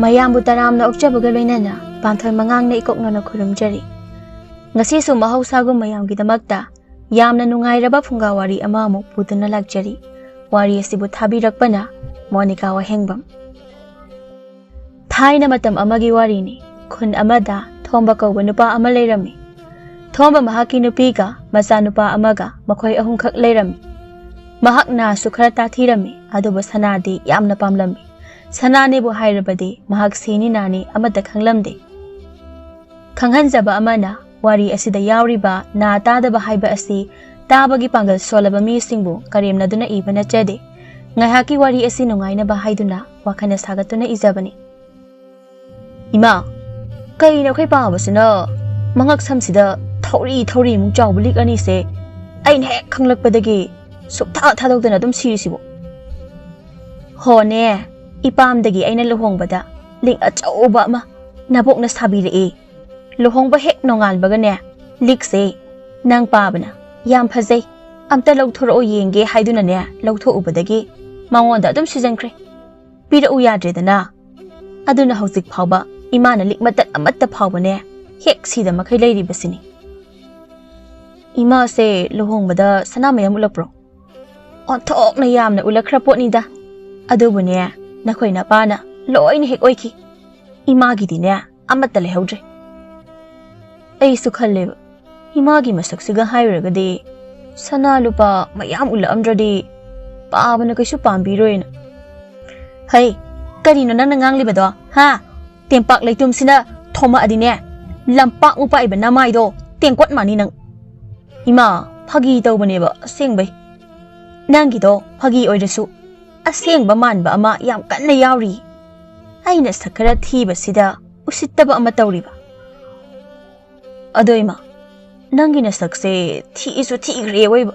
ꯃꯌꯥꯝꯕꯨ ꯇꯔꯥꯝꯅ ꯑꯣꯛꯆꯕꯒ ꯂꯣꯏꯅꯅ ꯄꯥꯟꯊꯣꯏ ꯃꯉꯥꯡꯅ ꯏꯀꯣꯛꯅꯅ ꯈꯨꯔꯨꯝꯖꯔꯤ꯫ ꯉꯁꯤꯁꯨ ꯃꯍꯧꯁꯥꯒꯨꯝ ꯃꯌꯥꯝꯒꯤꯗꯃꯛꯇ ꯌꯥꯝꯅ ꯅꯨꯡꯉꯥꯏꯔꯕ ꯐꯨꯡꯒꯥꯋꯥꯔꯤ ꯑꯃ ꯑꯃꯨꯛ ꯄꯨꯗꯨꯅ ꯂꯥꯛꯆꯔꯤ꯫ ꯋꯥꯔꯤ ꯑꯁꯤꯕꯨ ꯊꯥꯕꯤꯔꯛꯄꯅ ꯃꯣꯅꯤꯀꯥ ꯋꯥꯍꯦꯡꯕꯝ꯫ ꯊꯥꯏꯅ ꯃꯇꯝ ꯑꯃꯒꯤ ꯋꯥꯔꯤꯅꯤ꯫ ꯈꯨꯟ ꯑꯃꯗ ꯊꯣꯝꯕ ꯀꯧꯕ ꯅꯨꯄꯥ ꯑꯃ ꯂꯩꯔꯝꯃꯤ꯫ ꯊꯣꯝꯕ ꯃꯍꯥꯛꯀꯤ ꯅꯨꯄꯤꯒ ꯃꯆꯥꯅꯨꯄꯥ ꯑꯃꯒ ꯃꯈꯣꯏ ꯑꯍꯨꯝꯈꯛ ꯂꯩꯔꯝꯃꯤ꯫ ꯃꯍꯥꯛ ꯅꯥꯁꯨ ꯈꯔ ꯇꯥꯊꯤꯔꯝꯃꯤ, ꯑꯗꯨꯕꯨ ꯁꯅꯥꯗꯤ ꯌꯥꯝꯅ ꯄꯥꯝꯂꯝꯃꯤ꯫ ꯁꯅꯥꯅꯦꯕꯨ ꯍꯥꯏꯔꯕꯗꯤ ꯃꯍꯥꯛ ꯁꯤꯅꯤ ꯅꯥꯅꯤ ꯑꯃꯠꯇ ꯈꯪꯂꯝꯗꯦ꯫ ꯈꯪꯍꯟꯖꯕ ꯑꯃꯅ ꯋꯥꯔꯤ ꯑꯁꯤꯗ ꯌꯥꯎꯔꯤꯕ ꯅꯥ ꯇꯥꯗꯕ ꯍꯥꯏꯕ ꯑꯁꯤ ꯇꯥꯕꯒꯤ ꯄꯥꯡꯒꯜ ꯁꯣꯜꯂꯕ ꯃꯤꯁꯤꯡꯕꯨ ꯀꯔꯦꯝꯅꯗꯨꯅ ꯏꯕ ꯅꯠꯆꯗꯦ꯫ ꯉꯥꯏꯍꯥꯛꯀꯤ ꯋꯥꯔꯤ ꯑꯁꯤ ꯅꯨꯡꯉꯥꯏꯅꯕ ꯍꯥꯏꯗꯨꯅ ꯋꯥꯈꯜꯅ ꯁꯥꯒꯠꯇꯨꯅ ꯏꯖꯕꯅꯤ꯫ ꯏꯃꯥ, ꯀꯩꯅꯣ ꯑꯩꯈꯣꯏ ꯄꯥꯕꯁꯤꯅ ꯃꯉꯛ ꯁꯝꯁꯤꯗ ꯊꯧꯔꯤꯃꯨꯛ ꯆꯥꯎꯕ ꯂꯤꯛ ꯑꯅꯤꯁꯦ ꯑꯩꯅ ꯍꯦꯛ ꯈꯪꯂꯛꯄꯗꯒꯤ ꯁꯨꯛꯊꯥ ꯊꯥꯗꯣꯛꯇꯅ ꯑꯗꯨꯝ ꯁꯤꯔꯤꯁꯤꯕꯣ? ꯍꯣꯅꯦ, ꯏꯄꯥꯝꯗꯒꯤ ꯑꯩꯅ ꯂꯨꯍꯣꯡꯕꯗ ꯂꯤꯛ ꯑꯆꯧꯕ ꯑꯃ ꯅꯕꯣꯛꯅ ꯁꯥꯕꯤꯔꯛꯏ꯫ ꯂꯨꯍꯣꯡꯕ ꯍꯦꯛ ꯅꯣꯡꯉꯥꯟꯕꯒꯅꯦ ꯂꯤꯛꯁꯦ ꯅꯪ ꯄꯥꯕꯅ ꯌꯥꯝ ꯐꯖꯩ, ꯑꯝꯇ ꯂꯧꯊꯣꯔꯛꯑꯣ ꯌꯦꯡꯒꯦ ꯍꯥꯏꯗꯨꯅꯅꯦ ꯂꯧꯊꯣꯛꯎꯕꯗꯒꯤ ꯃꯉꯣꯟꯗ ꯑꯗꯨꯝ ꯁꯤꯖꯟꯈ꯭ꯔꯦ꯫ ꯄꯤꯔꯛꯎ ꯌꯥꯗ꯭ꯔꯦꯗꯅ꯫ ꯑꯗꯨꯅ ꯍꯧꯖꯤꯛ ꯐꯥꯎꯕ ꯏꯃꯥꯅ ꯂꯤꯛ ꯃꯇꯠ ꯑꯃꯠꯇ ꯐꯥꯎꯕꯅꯦ ꯍꯦꯛ ꯁꯤꯗ ꯃꯈꯩ ꯂꯩꯔꯤꯕꯁꯤꯅꯤ꯫ ꯏꯃꯥꯁꯦ ꯂꯨꯍꯣꯡꯕꯗ ꯁꯅꯥ ꯃꯌꯥꯝ ꯎꯠꯂꯛꯄ꯭ꯔꯣ? ꯑꯣꯟꯊꯣꯛꯅ ꯌꯥꯝꯅ ꯎꯠꯂꯛꯈ꯭ꯔ ꯄꯣꯠꯅꯤꯗ꯫ ꯑꯗꯨꯕꯨꯅꯦ ꯅꯈꯣꯏ ꯅꯄꯥꯅ ꯂꯣꯏꯅ ꯍꯦꯛ ꯑꯣꯏꯈꯤ꯫ ꯏꯃꯥꯒꯤꯗꯤꯅꯦ ꯑꯃꯠꯇ ꯂꯩꯍꯧꯗ꯭ꯔꯦ꯫ ꯑꯩꯁꯨ ꯈꯜꯂꯦꯕ, ꯏꯃꯥꯒꯤ ꯃꯁꯛꯁꯤꯒ ꯍꯥꯏꯔꯨꯔꯒꯗꯤ ꯁꯅꯥ lupa mayam ula'amdradi paabana kaisu pambiroina. Hey, karino nang nanganglibado, ha? Tempak laitumsina thoma adine lampak mo pa iba namay do tengkwat mani nang ima phagi tawbaneba asengbay. Nangido phagi oirasu asengba manba ama yam kanna yawri. Aina sakara thiba sida usittaba ama tawriba. Adoima nangina sakse thi isu thi grewayba.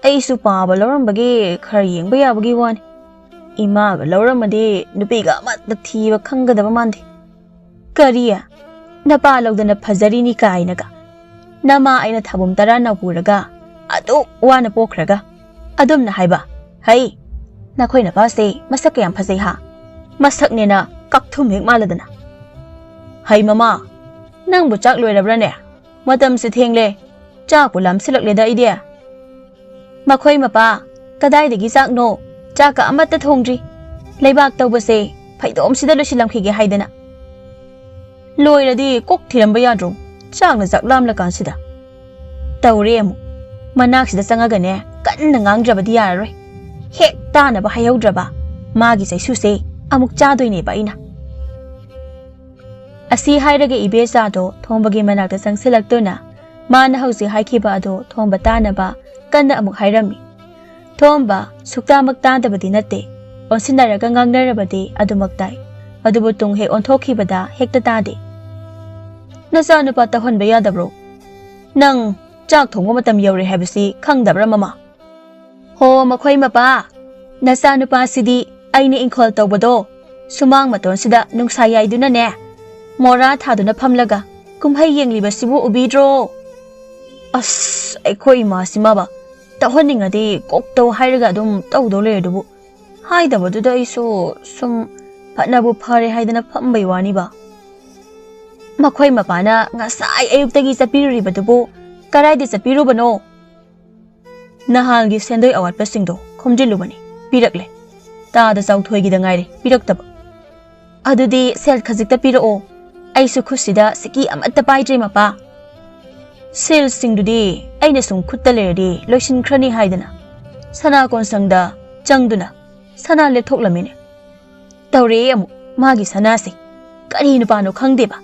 Aisu paaba lawrambagi khara yengba yabagi wani. Ima ga lawramadi nupiga amatta thiba khangadaba mandi. Kariya napa lawdana phajarini kainaga. Nama aina thabum tara napuraga adu wana pokraga. Adumna haiba. Hai nakhoi napase masak kayam phajai ha. Masak nena kakthum hek maladana. Hai mama nang bu chak loirabrane. Matam se thengle chak pu lam silakle da idea. Makhoi mapa kadai dagi chak no chak ka amatta thongdri. Leibak tawbase phaidom sida losilamkhige haidana. Loiradi kok thiramba yadro chakna jaklam la kansida. Tawre amu manak sida changagane kanna ngangrabadi yararoi. Hek tana ba hayaudraba magi saisu se amuk chadoine ba ina. Asi hairaga ibesa do thombagi manakta sangsilaktuna mana hausi haikiba ado thomba tana ba kanna amuk hairami. Thomba suktamak tadabadi natte onsinaraga ngangnarabadi adumaktai. Adubu tung he onthokibada hekta tade. Nasa nupa tahonba yadabro. Nang chak thongba matam yaure habisi khangdabra mama. Ho makhoi mapa nasa nupa sidi aini inkhol tawbado sumang maton sida nungsa yaiduna ne. Mora thaduna phamlaga kumhai yengliba sibu ubidro. As aikhoi ma simaba tahoningadi kokto hairaga dum tawdo ledubu. Haidabaduda isu sum phatnabu phare haidana phambai wani ba. Makhoi mapana ngasai ayuktagi chapiruribadubu karaidi chapirubano. Nahalgi sendoi awatpasingdo khomjilubani pirakle. Tada chauthoi ngaire piraktaba. Adudi sel khajikta pirao. Aisu khusida siki amatta paidre mapa. Sel singdudi aina sum khutta lerdi loisin khrani haidana. Sana konsangda changduna sana lepthoklamine. Tawre amu magi sana se kari nupano khangdeba.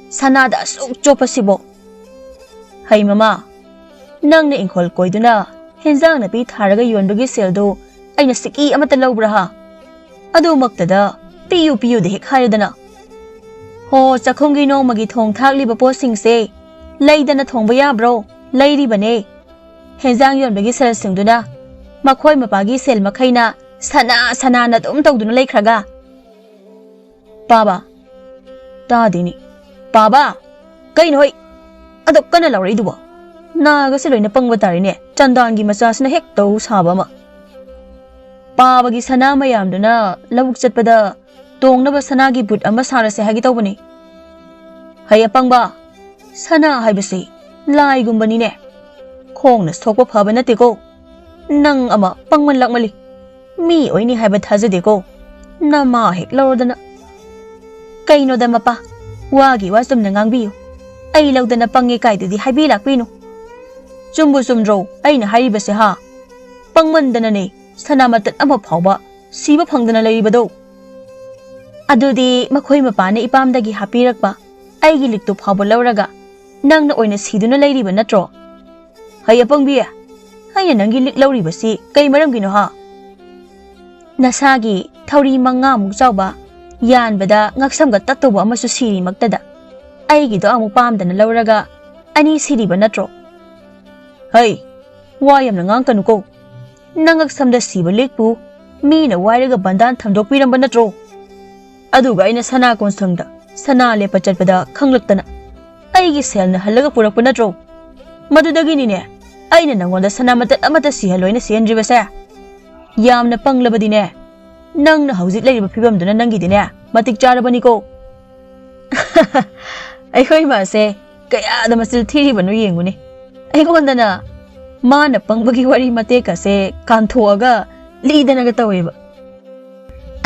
Sana da asuk chopasibo. Hai mama nangna inkhol koiduna henjang na pi tharaga yonbagi seldo aina siki amatta lawbra ha. Adu maktada piyu de hek haidana. Ho chakhongi no magi thong thakli ba po singse leidana thongba ya bro leiri bane henjang yonbagi sel singduna makhoi mapagi sel makhaina sana na dum tawduna leikhraga. Baba tadini baba kain hoi adok kana lawri dubo naga se loina pangba tarine chandangi macha sina hek taw saba ma. Baba gi sana mayamduna lawuk chatpada ꯇꯣꯡꯅꯕ ꯁꯅꯥꯒꯤ ꯕꯨꯠ ꯑꯃ ꯁꯥꯔꯁꯦ ꯍꯥꯏꯒꯦ ꯇꯧꯕꯅꯤ ꯍꯩ ꯑꯄꯪꯕ ꯁꯅꯥ ꯍꯥꯏꯕꯁꯤ ꯂꯥꯏꯒꯨꯝꯕꯅꯤꯅꯦ ꯈꯣꯡꯅ ꯁꯣꯛꯄ ꯐꯕ ꯅꯠꯇꯦꯀꯣ ꯅꯪ ꯑꯃ ꯄꯪꯃꯟ ꯂꯥꯛꯃꯜꯂꯤ ꯃꯤ ꯑꯣꯏꯅꯤ ꯍꯥꯏꯕ ꯊꯥꯖꯗꯦꯀꯣ ꯅꯃꯥ ꯍꯦꯛ ꯂꯧꯔꯗꯅ ꯀꯩꯅꯣꯗ ꯃꯄꯥ ꯋꯥꯒꯤ ꯋꯥ ꯆꯨꯝꯅ ꯉꯥꯡꯕꯤꯌꯨ ꯑꯩ ꯂꯧꯗꯅ ꯄꯪꯉꯦ ꯀꯥꯏꯗꯨꯗꯤ ꯍꯥꯏꯕꯤ ꯂꯥꯛꯄꯤꯅꯨ ꯆꯨꯝꯕꯨ ꯆꯨꯝꯗ꯭ꯔꯣ ꯑꯩꯅ ꯍꯥꯏꯔꯤꯕꯁꯦ ꯍꯥ ꯄꯪꯃꯟꯗꯅꯅꯦ ꯁꯅꯥ ꯃꯇꯠ ꯑꯃ ꯐꯥꯎꯕ ꯁꯤꯕ ꯐꯪꯗꯅ ꯂꯩꯔꯤꯕꯗꯣ ꯑꯗꯨꯗꯤ ꯃꯈꯣꯏ ꯃꯄꯥꯅ ꯏꯄꯥꯝꯗꯒꯤ ꯍꯥꯞꯄꯤꯔꯛꯄ ꯑꯩꯒꯤ ꯂꯤꯛꯇꯨ ꯐꯥꯎꯕ ꯂꯧꯔꯒ ꯅꯪꯅ ꯑꯣꯏꯅ ꯁꯤꯗꯨꯅ ꯂꯩꯔꯤꯕ ꯅꯠꯇ꯭ꯔꯣ ꯍꯩ ꯑꯄꯪꯕꯤ ꯑꯩꯅ ꯅꯪꯒꯤ ꯂꯤꯛ ꯂꯧꯔꯤꯕꯁꯤ ꯀꯩ ꯃꯔꯝꯒꯤꯅꯣ ꯍꯥ ꯅꯁꯥꯒꯤ ꯊꯧꯔꯤ 5ꯃꯨꯛ ꯆꯥꯎꯕ ꯌꯥꯟꯕꯗ ꯉꯛꯁꯝꯒ ꯇꯠꯇꯧꯕ ꯑꯃꯁꯨ ꯁꯤꯔꯤꯃꯛꯇꯗ ꯑꯩꯒꯤꯗꯣ ꯑꯃꯨꯛ ꯄꯥꯝꯗꯅ ꯂꯧꯔꯒ ꯑꯅꯤ ꯁꯤꯔꯤꯕ ꯅꯠꯇ꯭ꯔꯣ ꯍꯩ ꯋꯥ ꯌꯥꯝꯅ ꯉꯥꯡꯀꯅꯨꯀꯣ ꯅꯪ ꯉꯛꯁꯝꯗ ꯁꯤꯕ ꯂꯤꯛꯄꯨ ꯃꯤꯅ ꯋꯥꯏꯔꯒ ꯕꯟꯗꯥꯟ ꯊꯝꯗꯣꯛꯄꯤꯔꯝꯕ ꯅꯠꯇ꯭ꯔꯣ ꯑꯗꯨꯒ ꯑꯩꯅ ꯁꯅꯥ ꯀꯣꯟꯁꯪꯗ ꯁꯅꯥ ꯂꯦꯞꯄ ꯆꯠꯄꯗ ꯈꯪꯂꯛꯇꯅ ꯑꯩꯒꯤ ꯁꯦꯜꯅ ꯍꯜꯂꯒ ꯄꯨꯔꯛꯄ ꯅꯠꯇ꯭ꯔꯣ ꯃꯗꯨꯗꯒꯤꯅꯤꯅꯦ ꯑꯩꯅ ꯅꯪꯉꯣꯟꯗ ꯁꯅꯥ ꯃꯇꯠ ꯑꯃꯠꯇ ꯁꯤꯍꯜꯂꯣꯏꯅ ꯁꯤꯍꯟꯗ꯭ꯔꯤꯕꯁꯦ ꯌꯥꯝꯅ ꯄꯪꯂꯕꯗꯤꯅꯦ ꯅꯪꯅ ꯍꯧꯖꯤꯛ ꯂꯩꯔꯤꯕ ꯐꯤꯕꯝꯗꯨꯅ ꯅꯪꯒꯤꯗꯤꯅꯦ ꯃꯇꯤꯛ ꯆꯥꯔꯕꯅꯤꯀꯣ ꯑꯩꯈꯣꯏ ꯃꯥꯁꯦ ꯀꯌꯥꯗ ꯃꯆꯤꯜ ꯊꯤꯔꯤꯕꯅꯣ ꯌꯦꯡꯉꯨꯅꯦ ꯑꯩꯉꯣꯟꯗꯅ ꯃꯥꯅ ꯄꯪꯕꯒꯤ ꯋꯥꯔꯤ ꯃꯇꯦꯛꯀꯁꯦ ꯀꯥꯟꯊꯣꯛꯑꯒ ꯂꯤꯗꯅꯒ ꯇꯧꯋꯦꯕ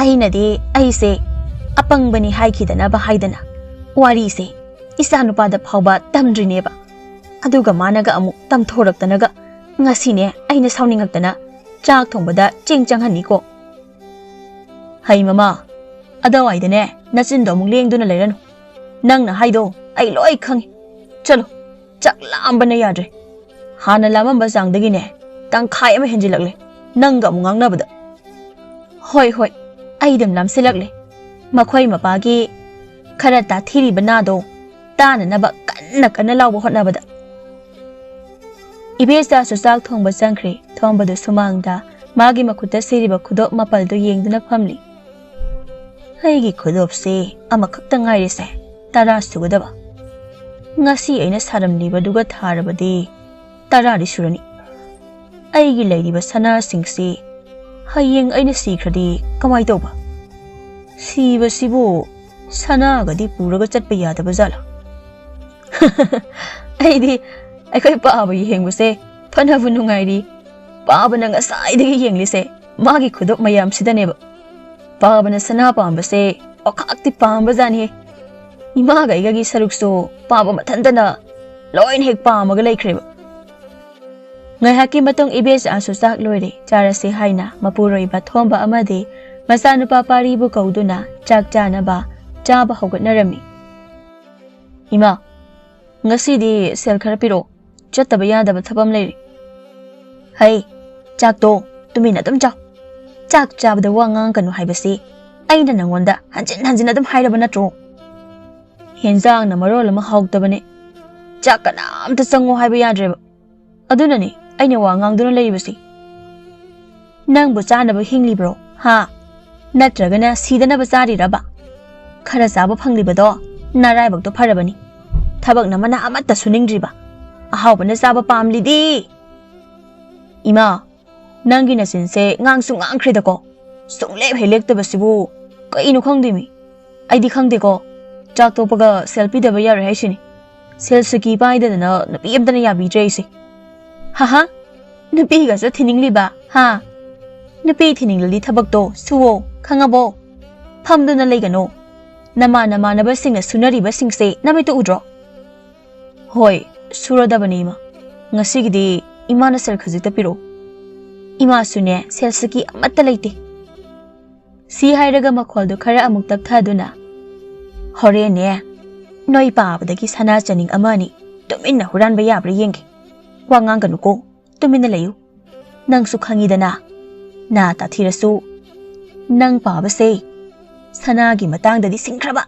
ꯑꯩꯅꯗꯤ ꯑꯩꯁꯦ ꯑꯄꯪꯕꯅꯤ ꯍꯥꯏꯈꯤꯗꯅꯕ ꯍꯥꯏꯗꯅ ꯋꯥꯔꯤꯁꯦ ꯏꯆꯥꯅꯨꯄꯥꯗ ꯐꯥꯎꯕ ꯇꯝꯗ꯭ꯔꯤꯅꯦꯕ ꯑꯗꯨꯒ ꯃꯥꯅꯒ ꯑꯃꯨꯛ ꯇꯝꯊꯣꯔꯛꯇꯅꯒ ꯉꯁꯤꯅꯦ ꯑꯩꯅ ꯁꯥꯎꯅꯤꯡꯉꯛꯇꯅ ꯆꯥꯛ ꯊꯣꯡꯕꯗ ꯆꯦꯡ ꯆꯪꯍꯟꯅꯤꯀꯣ ꯍꯩ ꯃꯃꯥ ꯑꯗꯋꯥꯏꯗꯅꯦ ꯅꯆꯤꯟꯗꯣ ꯑꯃꯨꯛ ꯂꯦꯡꯗꯨꯅ ꯂꯩꯔꯅꯨ ꯅꯪꯅ ꯍꯥꯏꯗꯣ ꯑꯩ ꯂꯣꯏ ꯈꯪꯉꯤ ꯆꯠꯂꯣ ꯆꯥꯛ ꯂꯥꯝꯕꯅ ꯌꯥꯗ꯭ꯔꯦ ꯍꯥꯟꯅ ꯂꯥꯝꯃꯝꯕ ꯆꯥꯡꯗꯒꯤꯅꯦ ꯇꯪꯈꯥꯏ ꯑꯃ ꯍꯦꯟꯖꯤꯜꯂꯛꯂꯦ ꯅꯪꯒ ꯑꯃꯨꯛ ꯉꯥꯡꯅꯕꯗ ꯍꯣꯏ ꯑꯩ ꯑꯗꯨꯝ ꯂꯥꯝꯁꯤꯜꯂꯛꯂꯦ ꯃꯈꯣꯏ ꯃꯄꯥꯒꯤ ꯈꯔ ꯇꯥꯊꯤꯔꯤꯕ ꯅꯥꯗꯣ ꯇꯥꯅꯅꯕ ꯀꯟꯅ ꯂꯥꯎꯕ ꯍꯣꯠꯅꯕꯗ ꯏꯕꯦꯆꯥꯁꯨ ꯆꯥꯛ ꯊꯣꯡꯕ ꯆꯪꯈ꯭ꯔꯦ ꯊꯣꯡꯕꯗꯨ ꯁꯨꯃꯥꯡꯗ ꯃꯥꯒꯤ ꯃꯈꯨꯠꯇ ꯁꯤꯔꯤꯕ ꯈꯨꯗꯣꯞ ꯃꯥꯄꯜꯗꯨ ꯌꯦꯡꯗꯨꯅ ꯐꯝꯂꯤ ꯑꯩꯒꯤ ꯈꯨꯗꯣꯞꯁꯦ ꯑꯃꯈꯛꯇ ꯉꯥꯏꯔꯤꯁꯦ 10 ꯁꯨꯒꯗꯕ ngasi aina saramliba duga tharabadi tarari surani aigi leiriba sana singsi hayeng aina sikradi kamai toba siba sibu sana gadi puraga chatpa yadaba jala aidi aikoi paaba yengbuse phanabu nungairi paaba nang asaidagi yenglise magi khudop mayam sidaneba paabana sana pambase okhakti pamba jani ima ga igagi sarukso paaba mathandana loin hek paamaga laikhreba ngai haki matong ibes asu sak loire charase haina mapuroiba thomba amade masanu papari bu kauduna chak chana ba chaba hogatnarami ima ngasi di sel khara piro chattaba yadaba thabam leiri hai chak to tumina dum chaw chak chabda wangang kanu haibasi aina nangonda hanjin adum hairaba natro Henzang na marol ama haugtabane chak kanamta chango haiba yadreba adunani aina wangang duna leibasi nangbu chanaba hinglibro ha natragana sidanaba chariraba khara chaba phanglibado naraibak to pharabani thabak namana amatta suningdriba ahawbana chaba pamlidi ima nangi nasinse ngangsu ngangkhridako sungleb helektabasibu kainu khangdimi aidi khangdeko chak topaga selfie daba yar haisini selfie paidana napi amdana yabi jaisi ha napi ga sa thiningliba ha napi thininglali thabak to suwo khangabo phamduna leigano nama naba singna sunari ba singse nami to udro hoi suradabani ma ngasi gidi imana sel khajita piro ima sune selfie amatta leite si hairaga makhol do khara amuk tak thaduna Horene noi paabadagi sana chaning amani tuminna huran ba yabra yenge wangang kanuko tuminna layu nang su khangidana na ta thirasu nang paabase sana gi matangdadi singkhraba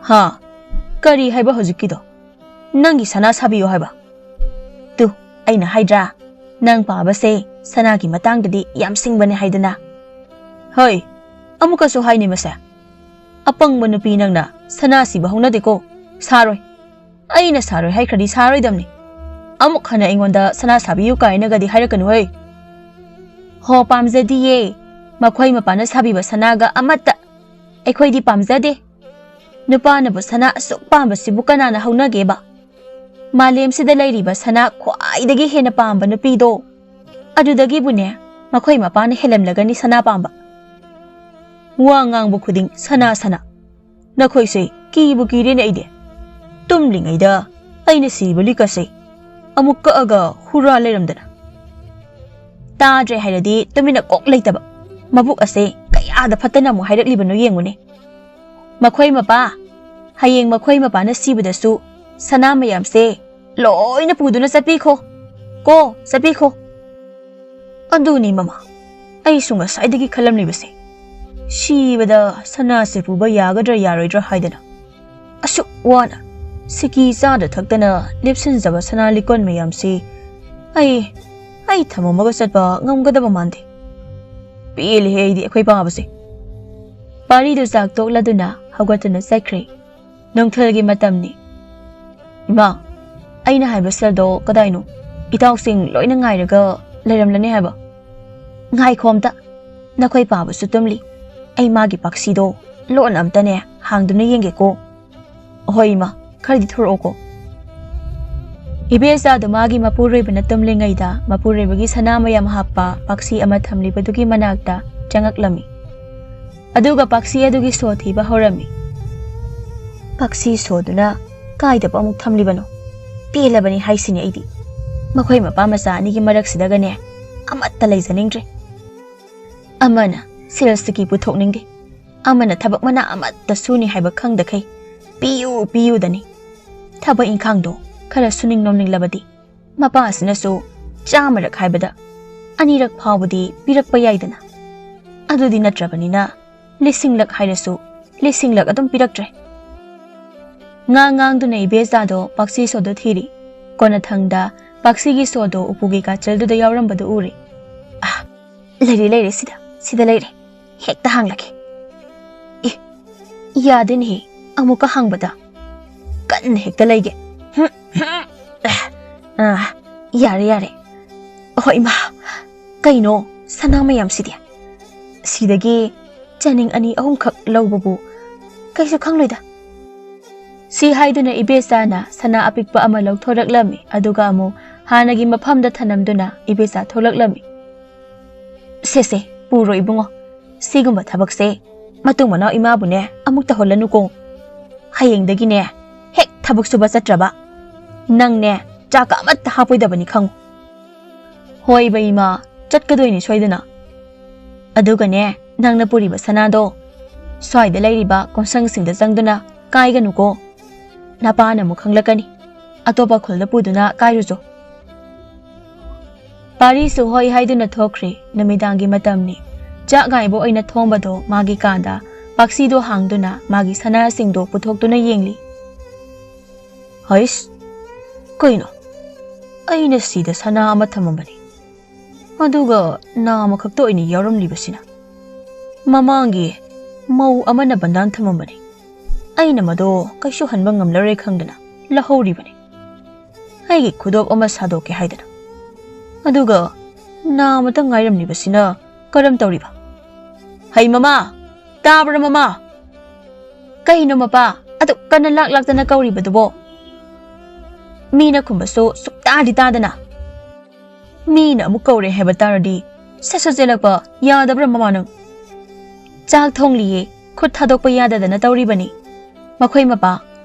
ha kari haiba hojiki do nangi sana sabiyo haiba tu aina haidra nang paabase sana gi matangdadi yam singbane haidana hoi amuka su haini masa apang manupi nangna sanasi bahungna deko saroi aina saroi hai khadi saroi damni amuk khana ingonda sana sabiyu kaina gadi hairakanu hoi ho pamjadi ye makhoi mapana sabiba sanaga amatta ꯑꯩꯈꯣꯏꯗꯤ ꯄꯥꯝꯖꯗꯦ ꯅꯨꯄꯥꯅꯕꯨ ꯁꯅꯥ ꯑꯁꯨꯛ ꯄꯥꯝꯕꯁꯤꯕꯨ ꯀꯅꯥꯅ ꯍꯧꯅꯒꯦꯕ ꯃꯥꯂꯦꯝꯁꯤꯗ ꯂꯩꯔꯤꯕ ꯁꯅꯥ ꯈ꯭ꯋꯥꯏꯗꯒꯤ ꯍꯦꯟꯅ ꯄꯥꯝꯕ ꯅꯨꯄꯤꯗꯣ ꯑꯗꯨꯗꯒꯤꯕꯨꯅꯦ ꯃꯈꯣꯏ ꯃꯄꯥꯅ ꯍꯦꯜꯂꯝꯂꯒꯅꯤ ꯁꯅꯥ ꯄꯥꯝꯕ ꯋꯥ ꯉꯥꯡꯕ ꯈꯨꯗꯤꯡ ꯁꯅꯥ ꯁꯅꯥ ꯅꯈꯣꯏꯁꯦ ꯀꯤꯕꯨ ꯀꯤꯔꯦꯅꯦ ꯑꯩꯗꯤ ꯇꯨꯝꯂꯤꯉꯩꯗ ꯑꯩꯅ ꯁꯤꯕ ꯂꯤꯛꯀꯁꯦ ꯑꯃꯨꯛ ꯀꯛꯑꯒ ꯍꯨꯔꯥ ꯂꯩꯔꯝꯗꯅ ꯇꯥꯗ꯭ꯔꯦ ꯍꯥꯏꯔꯗꯤ ꯇꯨꯃꯤꯟꯅ ꯀꯣꯛ ꯂꯩꯇꯕ ꯃꯕꯨꯛ ꯑꯁꯦ ꯀꯌꯥꯗ ꯐꯠꯇꯅ ꯑꯃꯨꯛ ꯍꯥꯏꯔꯛꯂꯤꯕꯅꯣ ꯌꯦꯡꯉꯨꯅꯦ ꯃꯈꯣꯏ ꯃꯄꯥ ꯍꯌꯦꯡ ꯃꯈꯣꯏ ꯃꯄꯥꯅ ꯁꯤꯕꯗꯁꯨ ꯁꯅꯥ ꯃꯌꯥꯝꯁꯦ ꯂꯣꯏꯅ ꯄꯨꯗꯨꯅ ꯆꯠꯄꯤꯈꯣ ꯀꯣ ꯆꯠꯄꯤꯈꯣ ꯑꯗꯨꯅꯤ ꯃꯃꯥ ꯑꯩꯁꯨ ꯉꯁꯥꯏꯗꯒꯤ ꯈꯜꯂꯝꯂꯤꯕꯁꯦ ꯁꯤꯕꯗ ꯁꯅꯥꯁꯦ ꯄꯨꯕ ꯌꯥꯒꯗ꯭ꯔꯥ ꯌꯥꯔꯣꯏꯗ꯭ꯔꯥ ꯍꯥꯏꯗꯅ ꯑꯁꯨꯛ ꯋꯥꯅ ꯁꯤꯀꯤ ꯆꯥꯗ ꯊꯛꯇꯅ ꯂꯦꯞꯁꯤꯟꯖꯕ ꯁꯅꯥ ꯂꯤꯛꯀꯣꯟ ꯃꯌꯥꯝꯁꯤ ꯑꯩ ꯊꯝꯃꯝꯃꯒ ꯆꯠꯄ ꯉꯝꯒꯗꯕ ꯃꯥꯟꯗꯦ ꯄꯦꯜꯂꯦꯍꯦ ꯑꯩꯗꯤ ꯑꯩꯈꯣꯏ ꯄꯥꯕꯁꯦ ꯄꯥꯔꯤꯗꯨ ꯆꯥꯛ ꯇꯣꯛꯂꯗꯨꯅ ꯍꯧꯒꯠꯇꯨꯅ ꯆꯠꯈ꯭ꯔꯦ ꯅꯨꯡꯊꯤꯜꯒꯤ ꯃꯇꯝꯅꯤ ꯏꯃꯥ ꯑꯩꯅ ꯍꯥꯏꯕ ꯁꯦꯜꯗꯣ ꯀꯗꯥꯏꯅꯣ ꯏꯇꯥꯎꯁꯤꯡ ꯂꯣꯏꯅ ꯉꯥꯏꯔꯒ ꯂꯩꯔꯝꯂꯅꯤ ꯍꯥꯏꯕ ꯉꯥꯏꯈꯣ ꯑꯝꯇ ꯅꯈꯣꯏ ꯄꯥꯕꯁꯨ ꯇꯨꯝꯂꯤ ꯑꯩ ꯃꯥꯒꯤ ꯄꯥꯛꯁꯤꯗꯣ ꯂꯣꯟ ꯑꯝꯇꯅꯦ ꯍꯥꯡꯗꯨꯅ ꯌꯦꯡꯒꯦꯀꯣ ꯍꯣꯏ ꯏꯃꯥ ꯈꯔꯗꯤ ꯊꯣꯔꯛꯑꯣꯀꯣ ꯏꯕꯦꯆꯥꯗꯨ ꯃꯥꯒꯤ ꯃꯄꯨꯔꯣꯏꯕꯅ ꯇꯨꯝꯂꯤꯉꯩꯗ ꯃꯄꯨꯔꯣꯏꯕꯒꯤ ꯁꯅꯥ ꯃꯌꯥꯝ ꯍꯥꯞꯄ ꯄꯥꯛꯁꯤ ꯑꯃ ꯊꯝꯂꯤꯕꯗꯨꯒꯤ ꯃꯅꯥꯛꯇ ꯆꯪꯉꯛꯂꯝꯃꯤ ꯑꯗꯨꯒ ꯄꯥꯛꯁꯤ ꯑꯗꯨꯒꯤ ꯁꯣ ꯊꯤꯕ ꯍꯧꯔꯝꯃꯤ ꯄꯥꯛꯁꯤ ꯁꯣꯗꯨꯅ ꯀꯥꯏꯗꯕ ꯑꯃꯨꯛ ꯊꯝꯂꯤꯕꯅꯣ ꯄꯦꯜꯂꯕꯅꯤ ꯍꯥꯏꯁꯤꯅꯤ ꯑꯩꯗꯤ ꯃꯈꯣꯏ ꯃꯄꯥ ꯃꯆꯥ ꯑꯅꯤꯒꯤ ꯃꯔꯛꯁꯤꯗꯒꯅꯦ ꯑꯃꯠꯇ ꯂꯩꯖꯅꯤꯡꯗ꯭ꯔꯦ ꯑꯃꯅ ꯁꯦꯜꯁꯇꯒꯤ ꯄꯨꯊꯣꯛꯅꯤꯡꯗꯦ ꯑꯃꯅ ꯊꯕꯛ ꯃꯅꯥ ꯑꯃꯠꯇ ꯁꯨꯅꯤ ꯍꯥꯏꯕ ꯈꯪꯗꯈꯩ ꯄꯤꯌꯨꯗꯅꯤ ꯊꯕꯛ ꯏꯪꯈꯥꯡꯗꯣ ꯈꯔ ꯁꯨꯅꯤꯡ ꯅꯣꯝꯅꯤꯡꯂꯕꯗꯤ ꯃꯄꯥꯁꯤꯅꯁꯨ 100ꯔꯛ ꯍꯥꯏꯕꯗ 2ꯔꯛ ꯐꯥꯎꯕꯗꯤ ꯄꯤꯔꯛꯄ ꯌꯥꯏꯗꯅ ꯑꯗꯨꯗꯤ ꯅꯠꯇ꯭ꯔꯕꯅꯤꯅ 1,000ꯂꯛ ꯍꯥꯏꯔꯁꯨ 1,000ꯂꯛ ꯑꯗꯨꯝ ꯄꯤꯔꯛꯇ꯭ꯔꯦ ꯉꯥꯡꯗꯨꯅ ꯏꯕꯦꯆꯥꯗꯣ ꯄꯥꯛꯁꯤ ꯁꯣꯗꯣ ꯊꯤꯔꯤ ꯀꯣꯟꯅꯊꯪꯗ ꯄꯥꯛꯁꯤꯒꯤ ꯁꯣꯗꯣ ꯎꯄꯨꯒꯤ ꯀꯥꯆꯜꯗꯨꯗ ꯌꯥꯎꯔꯝꯕꯗꯨ ꯎꯔꯤ ꯂꯩꯔꯦ ꯁꯤꯗ ꯂꯩꯔꯦ ꯍꯦꯛꯇ ꯍꯥꯡꯂꯒꯦ ꯌꯥꯗꯦꯅꯦꯍꯦ ꯑꯃꯨꯛꯀ ꯍꯥꯡꯕꯗ ꯀꯟꯅ ꯍꯦꯛꯇ ꯂꯩꯒꯦ ꯌꯥꯔꯦ ꯍꯣꯏ ꯏꯃꯥ ꯀꯩꯅꯣ ꯁꯅꯥ ꯃꯌꯥꯝꯁꯤꯗꯤ ꯁꯤꯗꯒꯤ ꯆꯅꯤꯡ 2-3ꯈꯛ ꯂꯧꯕꯕꯨ ꯀꯩꯁꯨ ꯈꯪꯂꯣꯏꯗ ꯁꯤ ꯍꯥꯏꯗꯨꯅ ꯏꯕꯦꯆꯥꯅ ꯁꯅꯥ ꯑꯄꯤꯛꯄ ꯑꯃ ꯂꯧꯊꯣꯔꯛꯂꯝꯃꯤ ꯑꯗꯨꯒ ꯑꯃꯨꯛ ꯍꯥꯟꯅꯒꯤ ꯃꯐꯝꯗ ꯊꯅꯝꯗꯨꯅ ꯏꯕꯦꯆꯥ ꯊꯣꯛꯂꯛꯂꯝꯃꯤ ꯁꯦ ꯄꯨꯔꯣ ꯏꯕꯨꯡꯉꯣ ꯁꯤꯒꯨꯝꯕ ꯊꯕꯛꯁꯦ ꯃꯇꯨꯡ ꯃꯅꯥꯎ ꯏꯃꯥꯕꯨꯅꯦ ꯑꯃꯨꯛ ꯇꯧꯍꯜꯂꯅꯨꯀꯣ ꯍꯌꯦꯡꯗꯒꯤꯅꯦ ꯍꯦꯛ ꯊꯕꯛ ꯁꯨꯕ ꯆꯠꯇ꯭ꯔꯕ ꯅꯪꯅꯦ ꯆꯥꯛꯀ ꯑꯃꯠꯇ ꯍꯥꯞꯄꯣꯏꯗꯕꯅꯤ ꯈꯪꯉꯨ ꯍꯣꯏꯕ ꯏꯃꯥ ꯆꯠꯀꯗꯣꯏꯅꯤ ꯁꯣꯏꯗꯅ ꯑꯗꯨꯒꯅꯦ ꯅꯪꯅ ꯄꯨꯔꯤꯕ ꯁꯅꯥꯗꯣ ꯁ꯭ꯋꯥꯏꯗ ꯂꯩꯔꯤꯕ ꯀꯣꯟꯁꯪꯁꯤꯡꯗ ꯆꯪꯗꯨꯅ ꯀꯥꯏꯒꯅꯨꯀꯣ ꯅꯄꯥꯅ ꯑꯃꯨꯛ ꯈꯪꯂꯛꯀꯅꯤ ꯑꯇꯣꯞꯄ ꯈꯨꯜꯗ ꯄꯨꯗꯨꯅ ꯀꯥꯏꯔꯨꯆꯣ ꯄꯥꯔꯤꯁꯨ ꯍꯣꯏ ꯍꯥꯏꯗꯨꯅ ꯊꯣꯛꯈ꯭ꯔꯦ ꯅꯨꯃꯤꯗꯥꯡꯒꯤ ꯃꯇꯝꯅꯤ ꯆꯥꯛ ꯉꯥꯏꯕ ꯑꯣꯏꯅ ꯊꯣꯡꯕꯗꯣ ꯃꯥꯒꯤ ꯀꯥꯗ ꯄꯥꯛꯁꯤꯗꯣ ꯍꯥꯡꯗꯨꯅ ꯃꯥꯒꯤ ꯁꯅꯥꯁꯤꯡꯗꯣ ꯄꯨꯊꯣꯛꯇꯨꯅ ꯌꯦꯡꯂꯤ ꯍꯩꯁ ꯀꯩꯅꯣ ꯑꯩꯅ ꯁꯤꯗ ꯁꯅꯥ ꯑꯃ ꯊꯝꯃꯝꯕꯅꯤ ꯑꯗꯨꯒ ꯅꯥꯃꯈꯛꯇ ꯑꯣꯏꯅ ꯌꯥꯎꯔꯝꯂꯤꯕꯁꯤꯅ ꯃꯃꯥꯡꯒꯤ ꯃꯧ ꯑꯃꯅ ꯕꯟꯗꯥꯟ ꯊꯝꯃꯝꯕꯅꯤ ꯑꯩꯅ ꯃꯗꯣ ꯀꯩꯁꯨ ꯍꯟꯕ ꯉꯝꯂꯔꯣꯏ ꯈꯪꯗꯅ ꯂꯧꯍꯧꯔꯤꯕꯅꯤ ꯑꯩꯒꯤ ꯈꯨꯗꯣꯞ ꯑꯃ ꯁꯥꯗꯣꯛꯀꯦ ꯍꯥꯏꯗꯅ ꯑꯗꯨꯒ ꯅꯥꯃꯇ ꯉꯥꯏꯔꯝꯂꯤꯕꯁꯤꯅ ꯀꯔꯝ ꯇꯧꯔꯤꯕ ꯍꯩ ꯃꯃꯥ ꯇꯥꯕ꯭ꯔꯥ ꯃꯃꯥ ꯀꯩꯅꯣ ꯃꯄꯥ ꯑꯗꯨ ꯀꯟꯅ ꯂꯥꯛꯇꯅ ꯀꯧꯔꯤꯕꯗꯨꯕꯣ ꯃꯤꯅ ꯈꯨꯝꯕꯁꯨ ꯁꯨꯛꯇꯥꯗꯤ ꯇꯥꯗꯅ ꯃꯤꯅ ꯑꯃꯨꯛ ꯀꯧꯔꯦ ꯍꯥꯏꯕ ꯇꯥꯔꯗꯤ ꯁꯠ ꯆꯦꯜꯂꯛꯄ ꯌꯥꯗꯕ꯭ꯔꯥ ꯃꯃꯥ ꯅꯪ ꯆꯥꯛ ꯊꯣꯡꯂꯤꯌꯦ ꯈꯨꯠ ꯊꯥꯗꯣꯛꯄ ꯌꯥꯗꯗꯅ ꯇꯧꯔꯤꯕꯅꯤ ꯃꯈꯣꯏ ꯃꯄꯥ